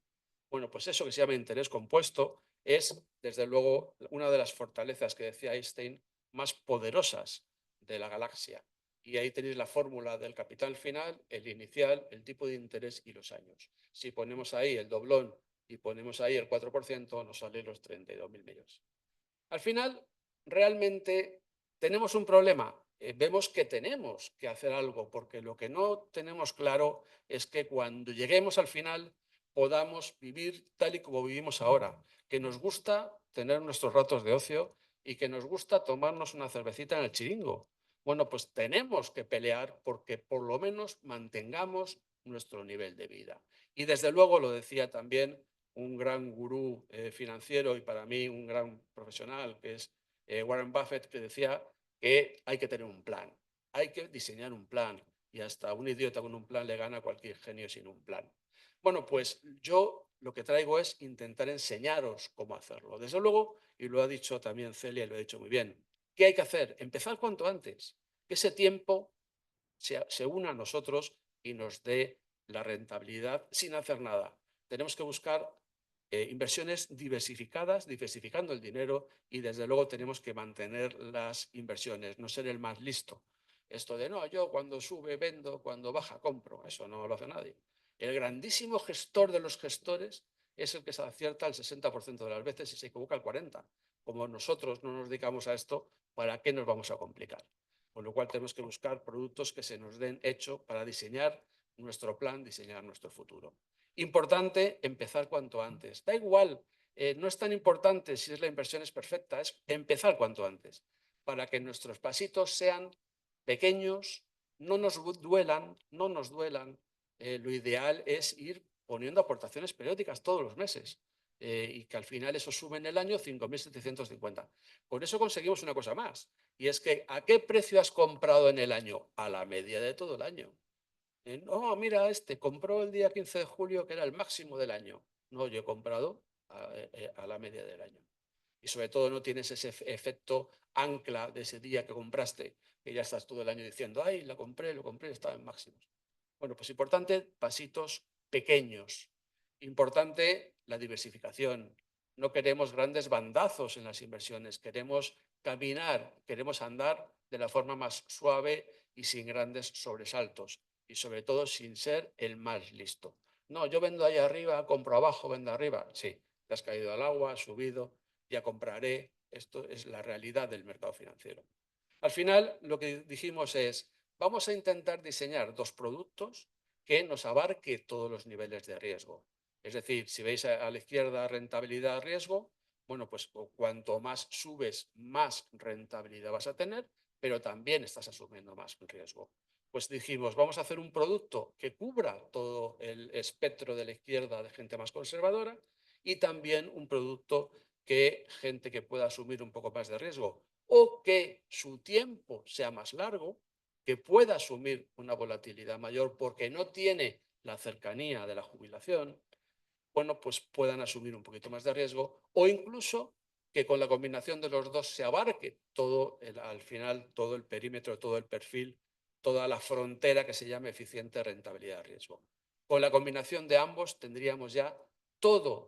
Bueno, pues eso que se llama interés compuesto es, desde luego, una de las fortalezas que decía Einstein más poderosas de la galaxia. Y ahí tenéis la fórmula del capital final, el inicial, el tipo de interés y los años. Si ponemos ahí el doblón y ponemos ahí el 4%, nos salen los 32.000 millones. Al final, realmente tenemos un problema. Vemos que tenemos que hacer algo, porque lo que no tenemos claro es que cuando lleguemos al final podamos vivir tal y como vivimos ahora, que nos gusta tener nuestros ratos de ocio y que nos gusta tomarnos una cervecita en el chiringo. Bueno, pues tenemos que pelear porque por lo menos mantengamos nuestro nivel de vida. Y desde luego, lo decía también un gran gurú financiero y para mí un gran profesional, que es Warren Buffett, que decía que hay que tener un plan, hay que diseñar un plan y hasta un idiota con un plan le gana a cualquier genio sin un plan. Bueno, pues yo lo que traigo es intentar enseñaros cómo hacerlo. Desde luego, y lo ha dicho también Celia y lo ha dicho muy bien, ¿qué hay que hacer? Empezar cuanto antes, que ese tiempo se una a nosotros y nos dé la rentabilidad sin hacer nada. Tenemos que buscar inversiones diversificadas, diversificando el dinero y desde luego tenemos que mantener las inversiones, no ser el más listo. Esto de no, yo cuando sube vendo, cuando baja compro, eso no lo hace nadie. El grandísimo gestor de los gestores es el que se acierta el 60% de las veces y se equivoca el 40%. Como nosotros no nos dedicamos a esto, ¿para qué nos vamos a complicar? Con lo cual tenemos que buscar productos que se nos den hecho para diseñar nuestro plan, diseñar nuestro futuro. Importante empezar cuanto antes. Da igual, no es tan importante si la inversión es perfecta, es empezar cuanto antes, para que nuestros pasitos sean pequeños, no nos duelan. Lo ideal es ir poniendo aportaciones periódicas todos los meses y que al final eso sube en el año 5.750. Con eso conseguimos una cosa más, y es que ¿a qué precio has comprado en el año? A la media de todo el año. No, mira, compró el día 15 de julio, que era el máximo del año. No, yo he comprado a la media del año. Y sobre todo no tienes ese efecto ancla de ese día que compraste, que ya estás todo el año diciendo, ay, lo compré, estaba en máximos. Bueno, pues importante, pasitos pequeños. Importante la diversificación. No queremos grandes bandazos en las inversiones, queremos caminar, queremos andar de la forma más suave y sin grandes sobresaltos. Y sobre todo sin ser el más listo. No, yo vendo ahí arriba, compro abajo, vendo arriba. Sí, te has caído al agua, has subido, ya compraré. Esto es la realidad del mercado financiero. Al final, lo que dijimos es, vamos a intentar diseñar dos productos que nos abarque todos los niveles de riesgo. Es decir, si veis a la izquierda rentabilidad, riesgo, bueno, pues cuanto más subes, más rentabilidad vas a tener, pero también estás asumiendo más riesgo. Pues dijimos, vamos a hacer un producto que cubra todo el espectro de la izquierda de gente más conservadora y también un producto que gente que pueda asumir un poco más de riesgo o que su tiempo sea más largo, que pueda asumir una volatilidad mayor porque no tiene la cercanía de la jubilación, bueno, pues puedan asumir un poquito más de riesgo o incluso que con la combinación de los dos se abarque todo, al final, todo el perímetro, todo el perfil, toda la frontera que se llama eficiente rentabilidad-riesgo. Con la combinación de ambos tendríamos ya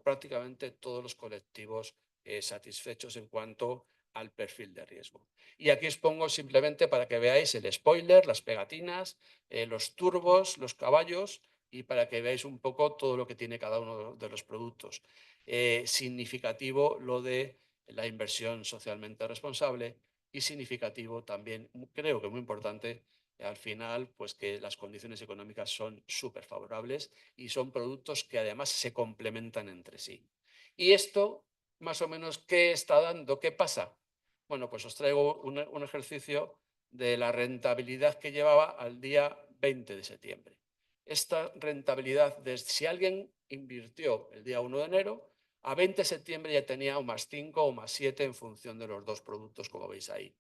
prácticamente todos los colectivos satisfechos en cuanto al perfil de riesgo. Y aquí os pongo simplemente para que veáis el spoiler, las pegatinas, los turbos, los caballos, y para que veáis un poco todo lo que tiene cada uno de los productos. Significativo lo de la inversión socialmente responsable y significativo también, creo que muy importante, al final, pues que las condiciones económicas son súper favorables y son productos que además se complementan entre sí. Y esto, más o menos, ¿qué está dando? ¿Qué pasa? Bueno, pues os traigo un ejercicio de la rentabilidad que llevaba al día 20 de septiembre. Esta rentabilidad, si alguien invirtió el día 1 de enero, a 20 de septiembre ya tenía un +5 o +7 en función de los dos productos, como veis ahí.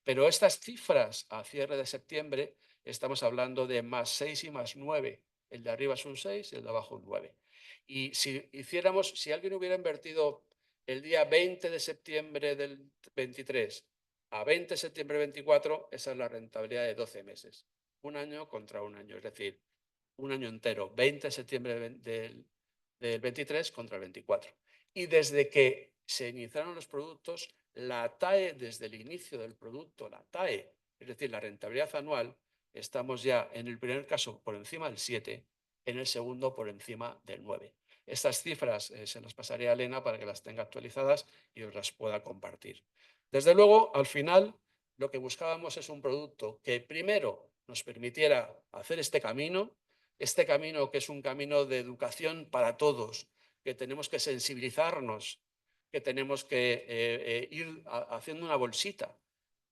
Pero estas cifras a cierre de septiembre, estamos hablando de +6 y +9. El de arriba es un 6 y el de abajo un 9. Y si alguien hubiera invertido el día 20 de septiembre del 23 a 20 de septiembre del 24, esa es la rentabilidad de 12 meses. Un año contra un año, es decir, un año entero, 20 de septiembre del 23 contra el 24. Y desde que se iniciaron los productos, la TAE, desde el inicio del producto, la TAE, es decir, la rentabilidad anual, estamos ya en el primer caso por encima del 7, en el segundo por encima del 9. Estas cifras se las pasaré a Elena para que las tenga actualizadas y os las pueda compartir. Desde luego, al final, lo que buscábamos es un producto que primero nos permitiera hacer este camino que es un camino de educación para todos, que tenemos que sensibilizarnos, que tenemos que ir haciendo una bolsita,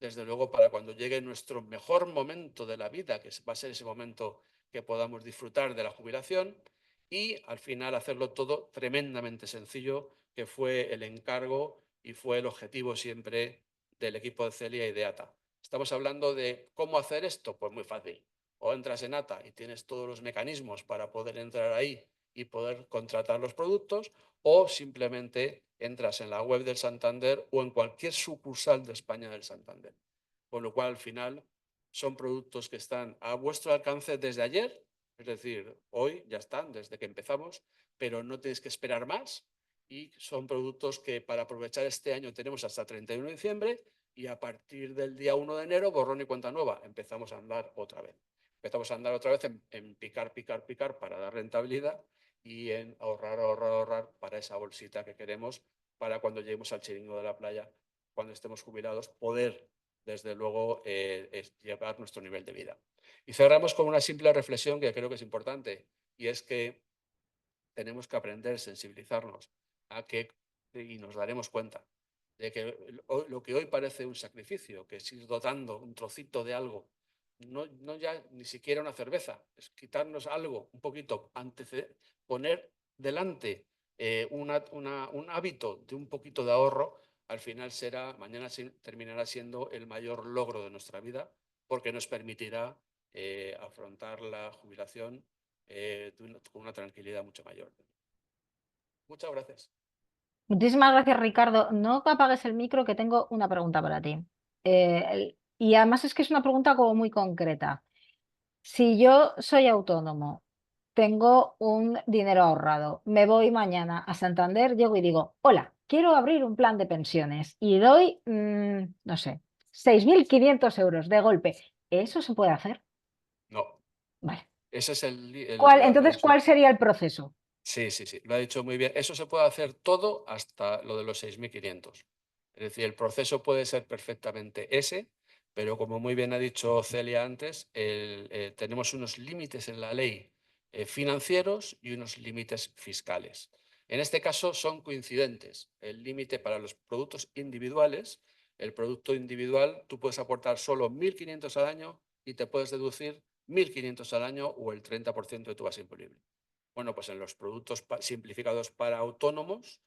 desde luego para cuando llegue nuestro mejor momento de la vida, que va a ser ese momento que podamos disfrutar de la jubilación, y al final hacerlo todo tremendamente sencillo, que fue el encargo y fue el objetivo siempre del equipo de Celia y de ATA. Estamos hablando de cómo hacer esto, pues muy fácil. O entras en ATA y tienes todos los mecanismos para poder entrar ahí y poder contratar los productos, o simplemente entras en la web del Santander o en cualquier sucursal de España del Santander. Con lo cual, al final, son productos que están a vuestro alcance desde ayer, es decir, hoy ya están, desde que empezamos, pero no tenéis que esperar más y son productos que para aprovechar este año tenemos hasta 31 de diciembre y a partir del día 1 de enero, borrón y cuenta nueva, empezamos a andar otra vez. Empezamos a andar otra vez en picar, picar, picar para dar rentabilidad y en ahorrar, ahorrar, ahorrar para esa bolsita que queremos para cuando lleguemos al chiringo de la playa, cuando estemos jubilados, poder, desde luego, llevar nuestro nivel de vida. Y cerramos con una simple reflexión que creo que es importante, y es que tenemos que aprender, sensibilizarnos a que, y nos daremos cuenta de que lo que hoy parece un sacrificio, que es ir dotando un trocito de algo, no ya ni siquiera una cerveza, es quitarnos algo, un poquito, poner delante un hábito de un poquito de ahorro, al final mañana terminará siendo el mayor logro de nuestra vida, porque nos permitirá afrontar la jubilación con una tranquilidad mucho mayor. Muchas gracias. Muchísimas gracias, Ricardo. No apagues el micro, que tengo una pregunta para ti. Y además es que es una pregunta como muy concreta. Si yo soy autónomo, tengo un dinero ahorrado, me voy mañana a Santander, llego y digo, hola, quiero abrir un plan de pensiones y doy, no sé, 6.500 euros de golpe. ¿Eso se puede hacer? No, Vale. ese es Entonces, ¿cuál sería el proceso? Sí, lo ha dicho muy bien. Eso se puede hacer todo hasta lo de los 6.500. Es decir, el proceso puede ser perfectamente ese, pero como muy bien ha dicho Celia antes, tenemos unos límites en la ley financieros y unos límites fiscales. En este caso son coincidentes. El límite para los productos individuales, el producto individual, tú puedes aportar solo 1.500 al año y te puedes deducir 1.500 al año o el 30% de tu base imponible. Bueno, pues en los productos simplificados para autónomos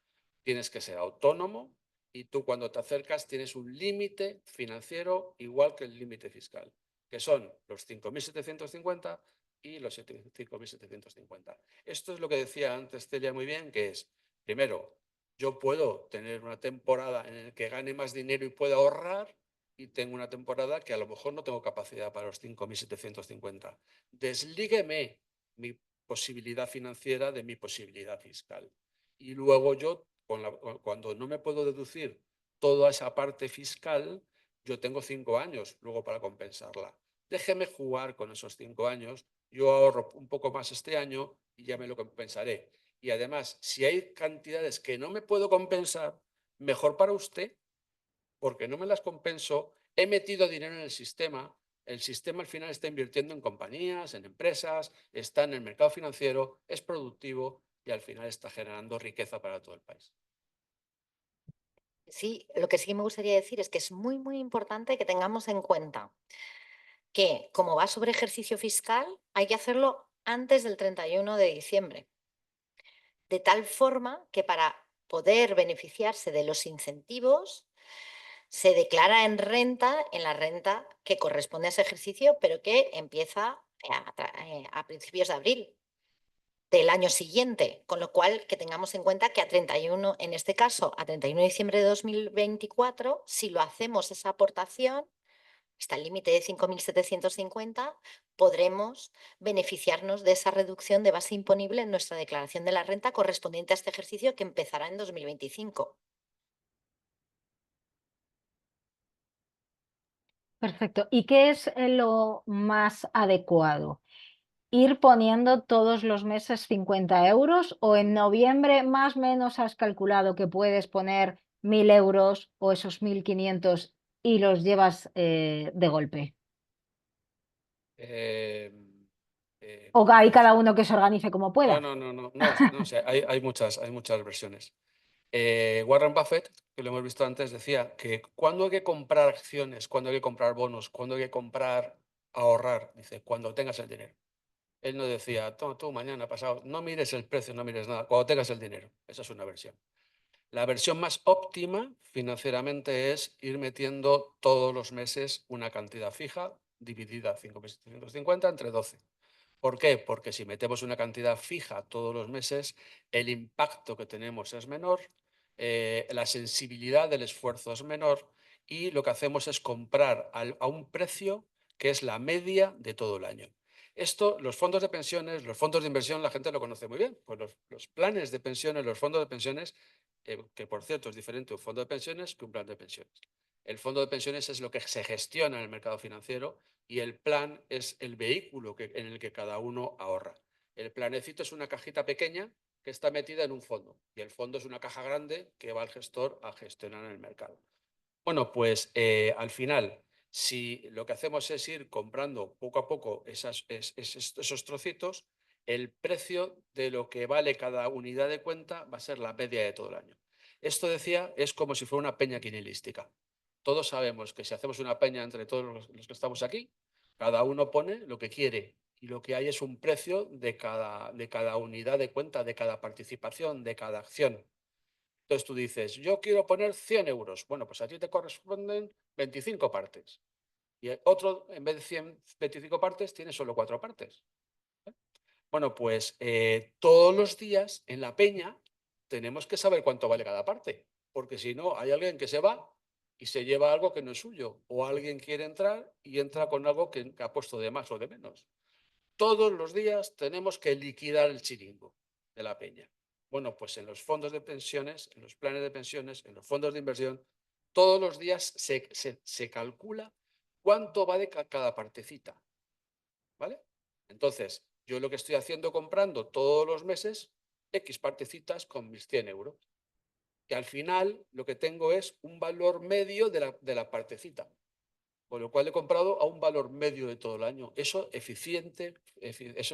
tienes que ser autónomo y tú cuando te acercas tienes un límite financiero igual que el límite fiscal, que son los 5.750 y los 5.750. Esto es lo que decía antes Celia muy bien, que es, primero, yo puedo tener una temporada en la que gane más dinero y pueda ahorrar, y tengo una temporada que a lo mejor no tengo capacidad para los 5.750. Deslígueme mi posibilidad financiera de mi posibilidad fiscal. Y luego yo, cuando no me puedo deducir toda esa parte fiscal, yo tengo 5 años luego para compensarla. Déjeme jugar con esos 5 años, yo ahorro un poco más este año y ya me lo compensaré. Y además, si hay cantidades que no me puedo compensar, mejor para usted, porque no me las compenso, he metido dinero en el sistema al final está invirtiendo en compañías, en empresas, está en el mercado financiero, es productivo y al final está generando riqueza para todo el país. Sí, lo que sí me gustaría decir es que es muy, muy importante que tengamos en cuenta que, como va sobre ejercicio fiscal, hay que hacerlo antes del 31 de diciembre. De tal forma que para poder beneficiarse de los incentivos, se declara en la renta que corresponde a ese ejercicio, pero que empieza a principios de abril del año siguiente, con lo cual que tengamos en cuenta que a 31, en este caso, a 31 de diciembre de 2024, si lo hacemos esa aportación, hasta el límite de 5.750, podremos beneficiarnos de esa reducción de base imponible en nuestra declaración de la renta correspondiente a este ejercicio que empezará en 2025. Perfecto. ¿Y qué es lo más adecuado? ¿Ir poniendo todos los meses 50 euros o en noviembre más o menos has calculado que puedes poner 1.000 euros o esos 1.500 y los llevas de golpe? Eh, ¿O ahí pues, cada uno que se organice como pueda? no sé, hay muchas versiones. Warren Buffett, que lo hemos visto antes, decía que cuando hay que comprar acciones, cuando hay que comprar bonos, cuando hay que comprar, ahorrar, dice, cuando tengas el dinero. Él no decía, tú mañana, pasado, no mires el precio, no mires nada, cuando tengas el dinero. Esa es una versión. La versión más óptima financieramente es ir metiendo todos los meses una cantidad fija, dividida 5.750 entre 12. ¿Por qué? Porque si metemos una cantidad fija todos los meses, el impacto que tenemos es menor, la sensibilidad del esfuerzo es menor y lo que hacemos es comprar a un precio que es la media de todo el año. Esto, los fondos de pensiones, los fondos de inversión, la gente lo conoce muy bien. Pues los planes de pensiones, los fondos de pensiones, que por cierto es diferente un fondo de pensiones que un plan de pensiones. El fondo de pensiones es lo que se gestiona en el mercado financiero y el plan es el vehículo en el que cada uno ahorra. El planecito es una cajita pequeña que está metida en un fondo y el fondo es una caja grande que va al gestor a gestionar en el mercado. Bueno, pues al final, si lo que hacemos es ir comprando poco a poco esos trocitos, el precio de lo que vale cada unidad de cuenta va a ser la media de todo el año. Esto decía, es como si fuera una peña quinielística. Todos sabemos que si hacemos una peña entre todos los que estamos aquí, cada uno pone lo que quiere y lo que hay es un precio de cada unidad de cuenta, de cada participación, de cada acción. Entonces tú dices, yo quiero poner 100 euros. Bueno, pues a ti te corresponden 25 partes. Y el otro, en vez de 25 partes, tiene solo 4 partes. Bueno, pues todos los días en la peña tenemos que saber cuánto vale cada parte. Porque si no, hay alguien que se va y se lleva algo que no es suyo. O alguien quiere entrar y entra con algo que ha puesto de más o de menos. Todos los días tenemos que liquidar el chiringo de la peña. Bueno, pues en los fondos de pensiones, en los planes de pensiones, en los fondos de inversión, todos los días se calcula cuánto vale cada partecita. ¿Vale? Entonces, yo lo que estoy haciendo comprando todos los meses X partecitas con mis 100 euros. Y al final lo que tengo es un valor medio de la partecita. Con lo cual he comprado a un valor medio de todo el año. Eso es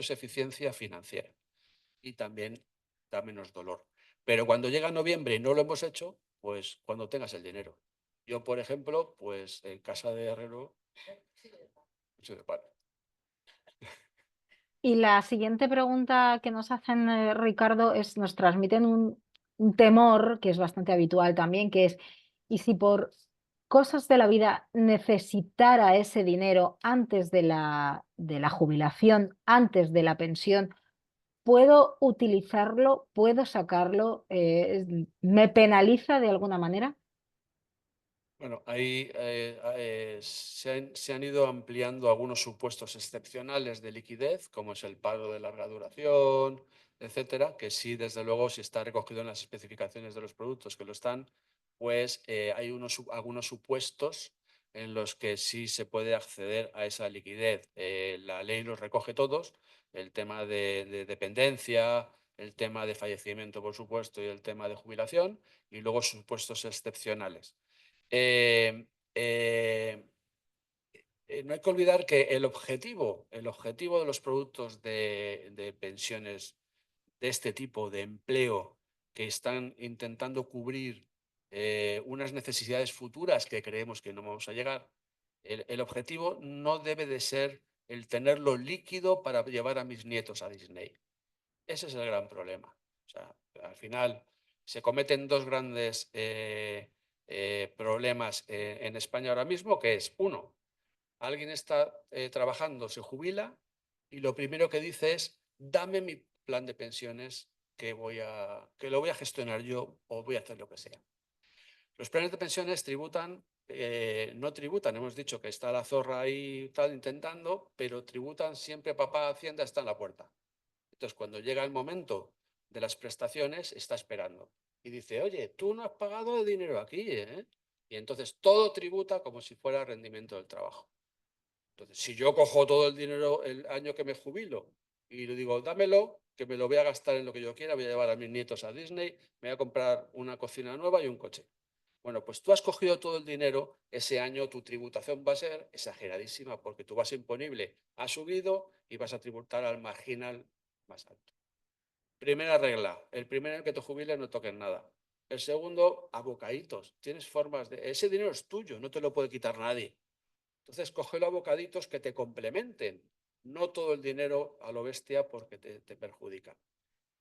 eficiencia financiera y también da menos dolor. Pero cuando llega noviembre y no lo hemos hecho, pues cuando tengas el dinero. Yo, por ejemplo, pues en casa de herrero, mucho de pan. Y la siguiente pregunta que nos hacen, Ricardo, nos transmiten un temor que es bastante habitual también, que es, ¿y si por cosas de la vida necesitara ese dinero antes de la jubilación, antes de la pensión? ¿Puedo utilizarlo? ¿Puedo sacarlo? ¿Me penaliza de alguna manera? Bueno, ahí se han ido ampliando algunos supuestos excepcionales de liquidez, como es el pago de larga duración, etcétera, que sí, desde luego, si está recogido en las especificaciones de los productos que lo están, pues hay algunos supuestos en los que sí se puede acceder a esa liquidez. La ley los recoge todos, el tema de dependencia, el tema de fallecimiento, por supuesto, y el tema de jubilación, y luego supuestos excepcionales. Eh, eh, no hay que olvidar que el objetivo de los productos de pensiones de este tipo, de empleo, que están intentando cubrir unas necesidades futuras que creemos que no vamos a llegar, el objetivo no debe de ser el tenerlo líquido para llevar a mis nietos a Disney. Ese es el gran problema. O sea, al final se cometen dos grandes problemas en España ahora mismo, que es, uno, alguien está trabajando, se jubila y lo primero que dice es, dame mi plan de pensiones que lo voy a gestionar yo o voy a hacer lo que sea. Los planes de pensiones tributan, no tributan, hemos dicho que está la zorra ahí tal intentando, pero tributan siempre, papá Hacienda está en la puerta. Entonces, cuando llega el momento de las prestaciones, está esperando. Y dice, oye, tú no has pagado dinero aquí, ¿eh? Y entonces todo tributa como si fuera rendimiento del trabajo. Entonces, si yo cojo todo el dinero el año que me jubilo y le digo, dámelo, que me lo voy a gastar en lo que yo quiera, voy a llevar a mis nietos a Disney, me voy a comprar una cocina nueva y un coche. Bueno, pues tú has cogido todo el dinero, ese año tu tributación va a ser exageradísima porque tu base imponible ha subido y vas a tributar al marginal más alto. Primera regla, el primer año que te jubiles no toques nada. El segundo, a bocaditos. Tienes formas de... Ese dinero es tuyo, no te lo puede quitar nadie. Entonces, cógelo a bocaditos que te complementen, no todo el dinero a lo bestia porque te perjudica.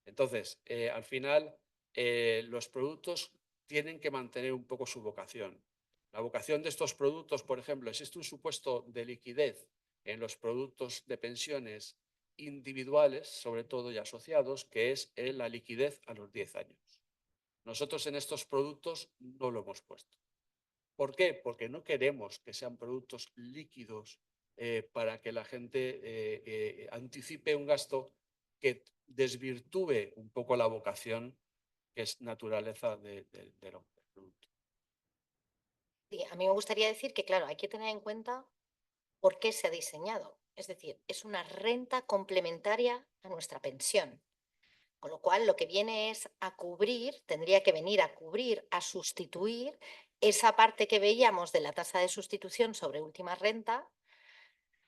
Entonces, al final, los productos tienen que mantener un poco su vocación. La vocación de estos productos, por ejemplo, existe un supuesto de liquidez en los productos de pensiones individuales, sobre todo y asociados, que es la liquidez a los 10 años. Nosotros en estos productos no lo hemos puesto. ¿Por qué? Porque no queremos que sean productos líquidos para que la gente anticipe un gasto que desvirtúe un poco la vocación que es naturaleza del producto. Sí, a mí me gustaría decir que, claro, hay que tener en cuenta por qué se ha diseñado. Es decir, es una renta complementaria a nuestra pensión. Con lo cual, lo que viene es a cubrir, tendría que venir a cubrir, a sustituir esa parte que veíamos de la tasa de sustitución sobre última renta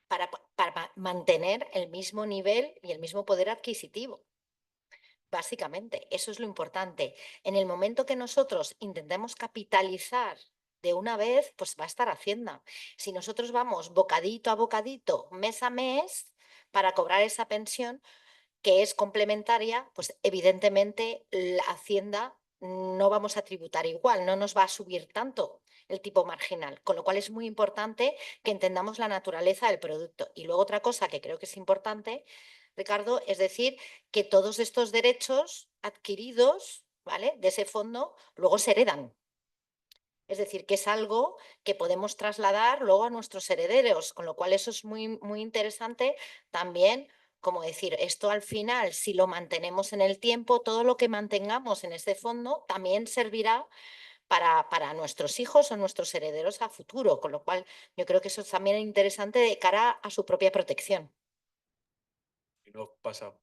para mantener el mismo nivel y el mismo poder adquisitivo. Básicamente, eso es lo importante. En el momento que nosotros intentemos capitalizar de una vez, pues va a estar Hacienda. Si nosotros vamos bocadito a bocadito, mes a mes, para cobrar esa pensión, que es complementaria, pues evidentemente la Hacienda no vamos a tributar igual, no nos va a subir tanto el tipo marginal, con lo cual es muy importante que entendamos la naturaleza del producto. Y luego otra cosa que creo que es importante, Ricardo, es decir, que todos estos derechos adquiridos, ¿vale?, de ese fondo, luego se heredan. Es decir, que es algo que podemos trasladar luego a nuestros herederos, con lo cual eso es muy, muy interesante también, como decir, esto al final, si lo mantenemos en el tiempo, todo lo que mantengamos en este fondo también servirá para nuestros hijos o nuestros herederos a futuro, con lo cual yo creo que eso es también interesante de cara a su propia protección. Y no pasa,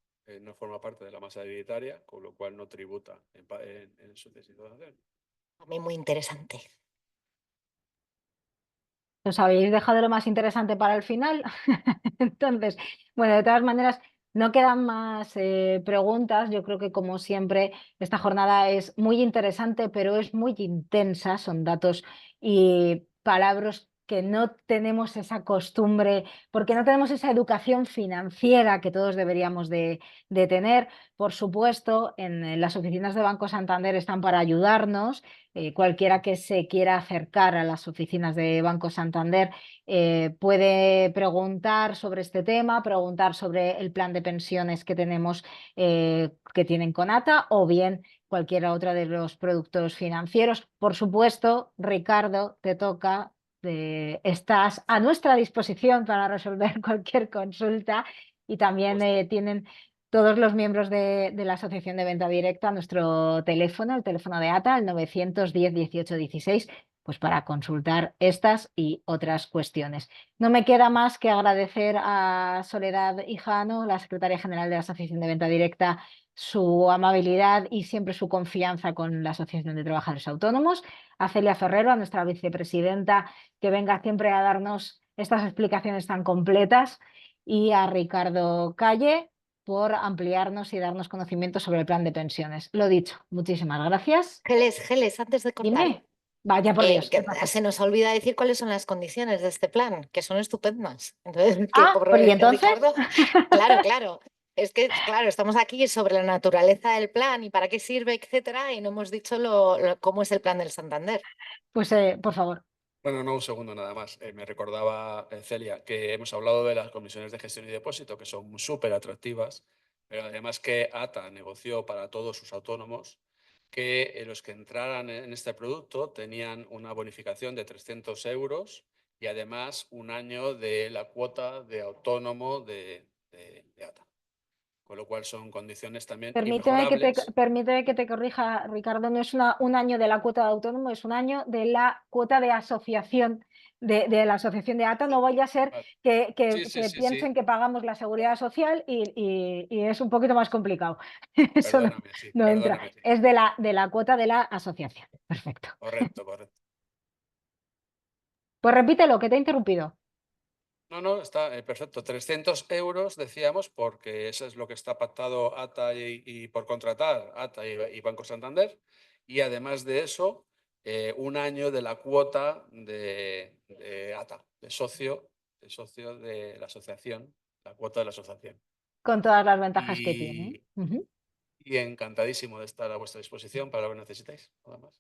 no forma parte de la masa hereditaria, con lo cual no tributa en su situación. También muy interesante. ¿Os habéis dejado lo más interesante para el final? Entonces, bueno, de todas maneras, no quedan más preguntas. Yo creo que, como siempre, esta jornada es muy interesante, pero es muy intensa. Son datos y palabras que no tenemos esa costumbre, porque no tenemos esa educación financiera que todos deberíamos de tener. Por supuesto, en las oficinas de Banco Santander están para ayudarnos. Cualquiera que se quiera acercar a las oficinas de Banco Santander puede preguntar sobre este tema, preguntar sobre el plan de pensiones que tenemos, que tienen con ATA, o bien cualquiera otra de los productos financieros. Por supuesto, Ricardo, te toca. Estás a nuestra disposición para resolver cualquier consulta, y también tienen todos los miembros de la Asociación de Venta Directa nuestro teléfono, el teléfono de ATA, el 910 18 16, pues para consultar estas y otras cuestiones. No me queda más que agradecer a Soledad Hijano, la secretaria general de la Asociación de Venta Directa, su amabilidad y siempre su confianza con la Asociación de Trabajadores Autónomos, a Celia Ferrero, a nuestra vicepresidenta, que venga siempre a darnos estas explicaciones tan completas, y a Ricardo Calle por ampliarnos y darnos conocimiento sobre el plan de pensiones. Lo dicho, muchísimas gracias. Geles, antes de cortar. Dime. Vaya por Dios, ¿qué pasa? Se nos olvida decir cuáles son las condiciones de este plan, que son estupendas. Entonces, pero ¿y entonces? Ricardo, claro. Es que, claro, estamos aquí sobre la naturaleza del plan y para qué sirve, etcétera, y no hemos dicho cómo es el plan del Santander. Pues, por favor. Bueno, no, un segundo nada más. Me recordaba, Celia, que hemos hablado de las comisiones de gestión y depósito, que son súper atractivas, pero además que ATA negoció para todos sus autónomos que los que entraran en este producto tenían una bonificación de 300 euros y además un año de la cuota de autónomo de ATA. Con lo cual son condiciones también inmejorables. Permíteme que te corrija, Ricardo, no es un año de la cuota de autónomo, es un año de la cuota de asociación, de la asociación de ATA. No vaya a ser que piensen que pagamos la seguridad social y es un poquito más complicado. Eso no entra. Sí. Es de la cuota de la asociación. Perfecto. Correcto. Pues repítelo, que te he interrumpido. No, está perfecto. 300 euros, decíamos, porque eso es lo que está pactado ATA y por contratar ATA y Banco Santander. Y además de eso, un año de la cuota de ATA, de socio de la asociación, la cuota de la asociación. Con todas las ventajas que tiene. Y encantadísimo de estar a vuestra disposición para lo que necesitéis. Nada más.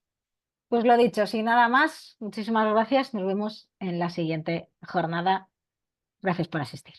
Pues lo dicho, sin nada más, muchísimas gracias. Nos vemos en la siguiente jornada. Gracias por asistir.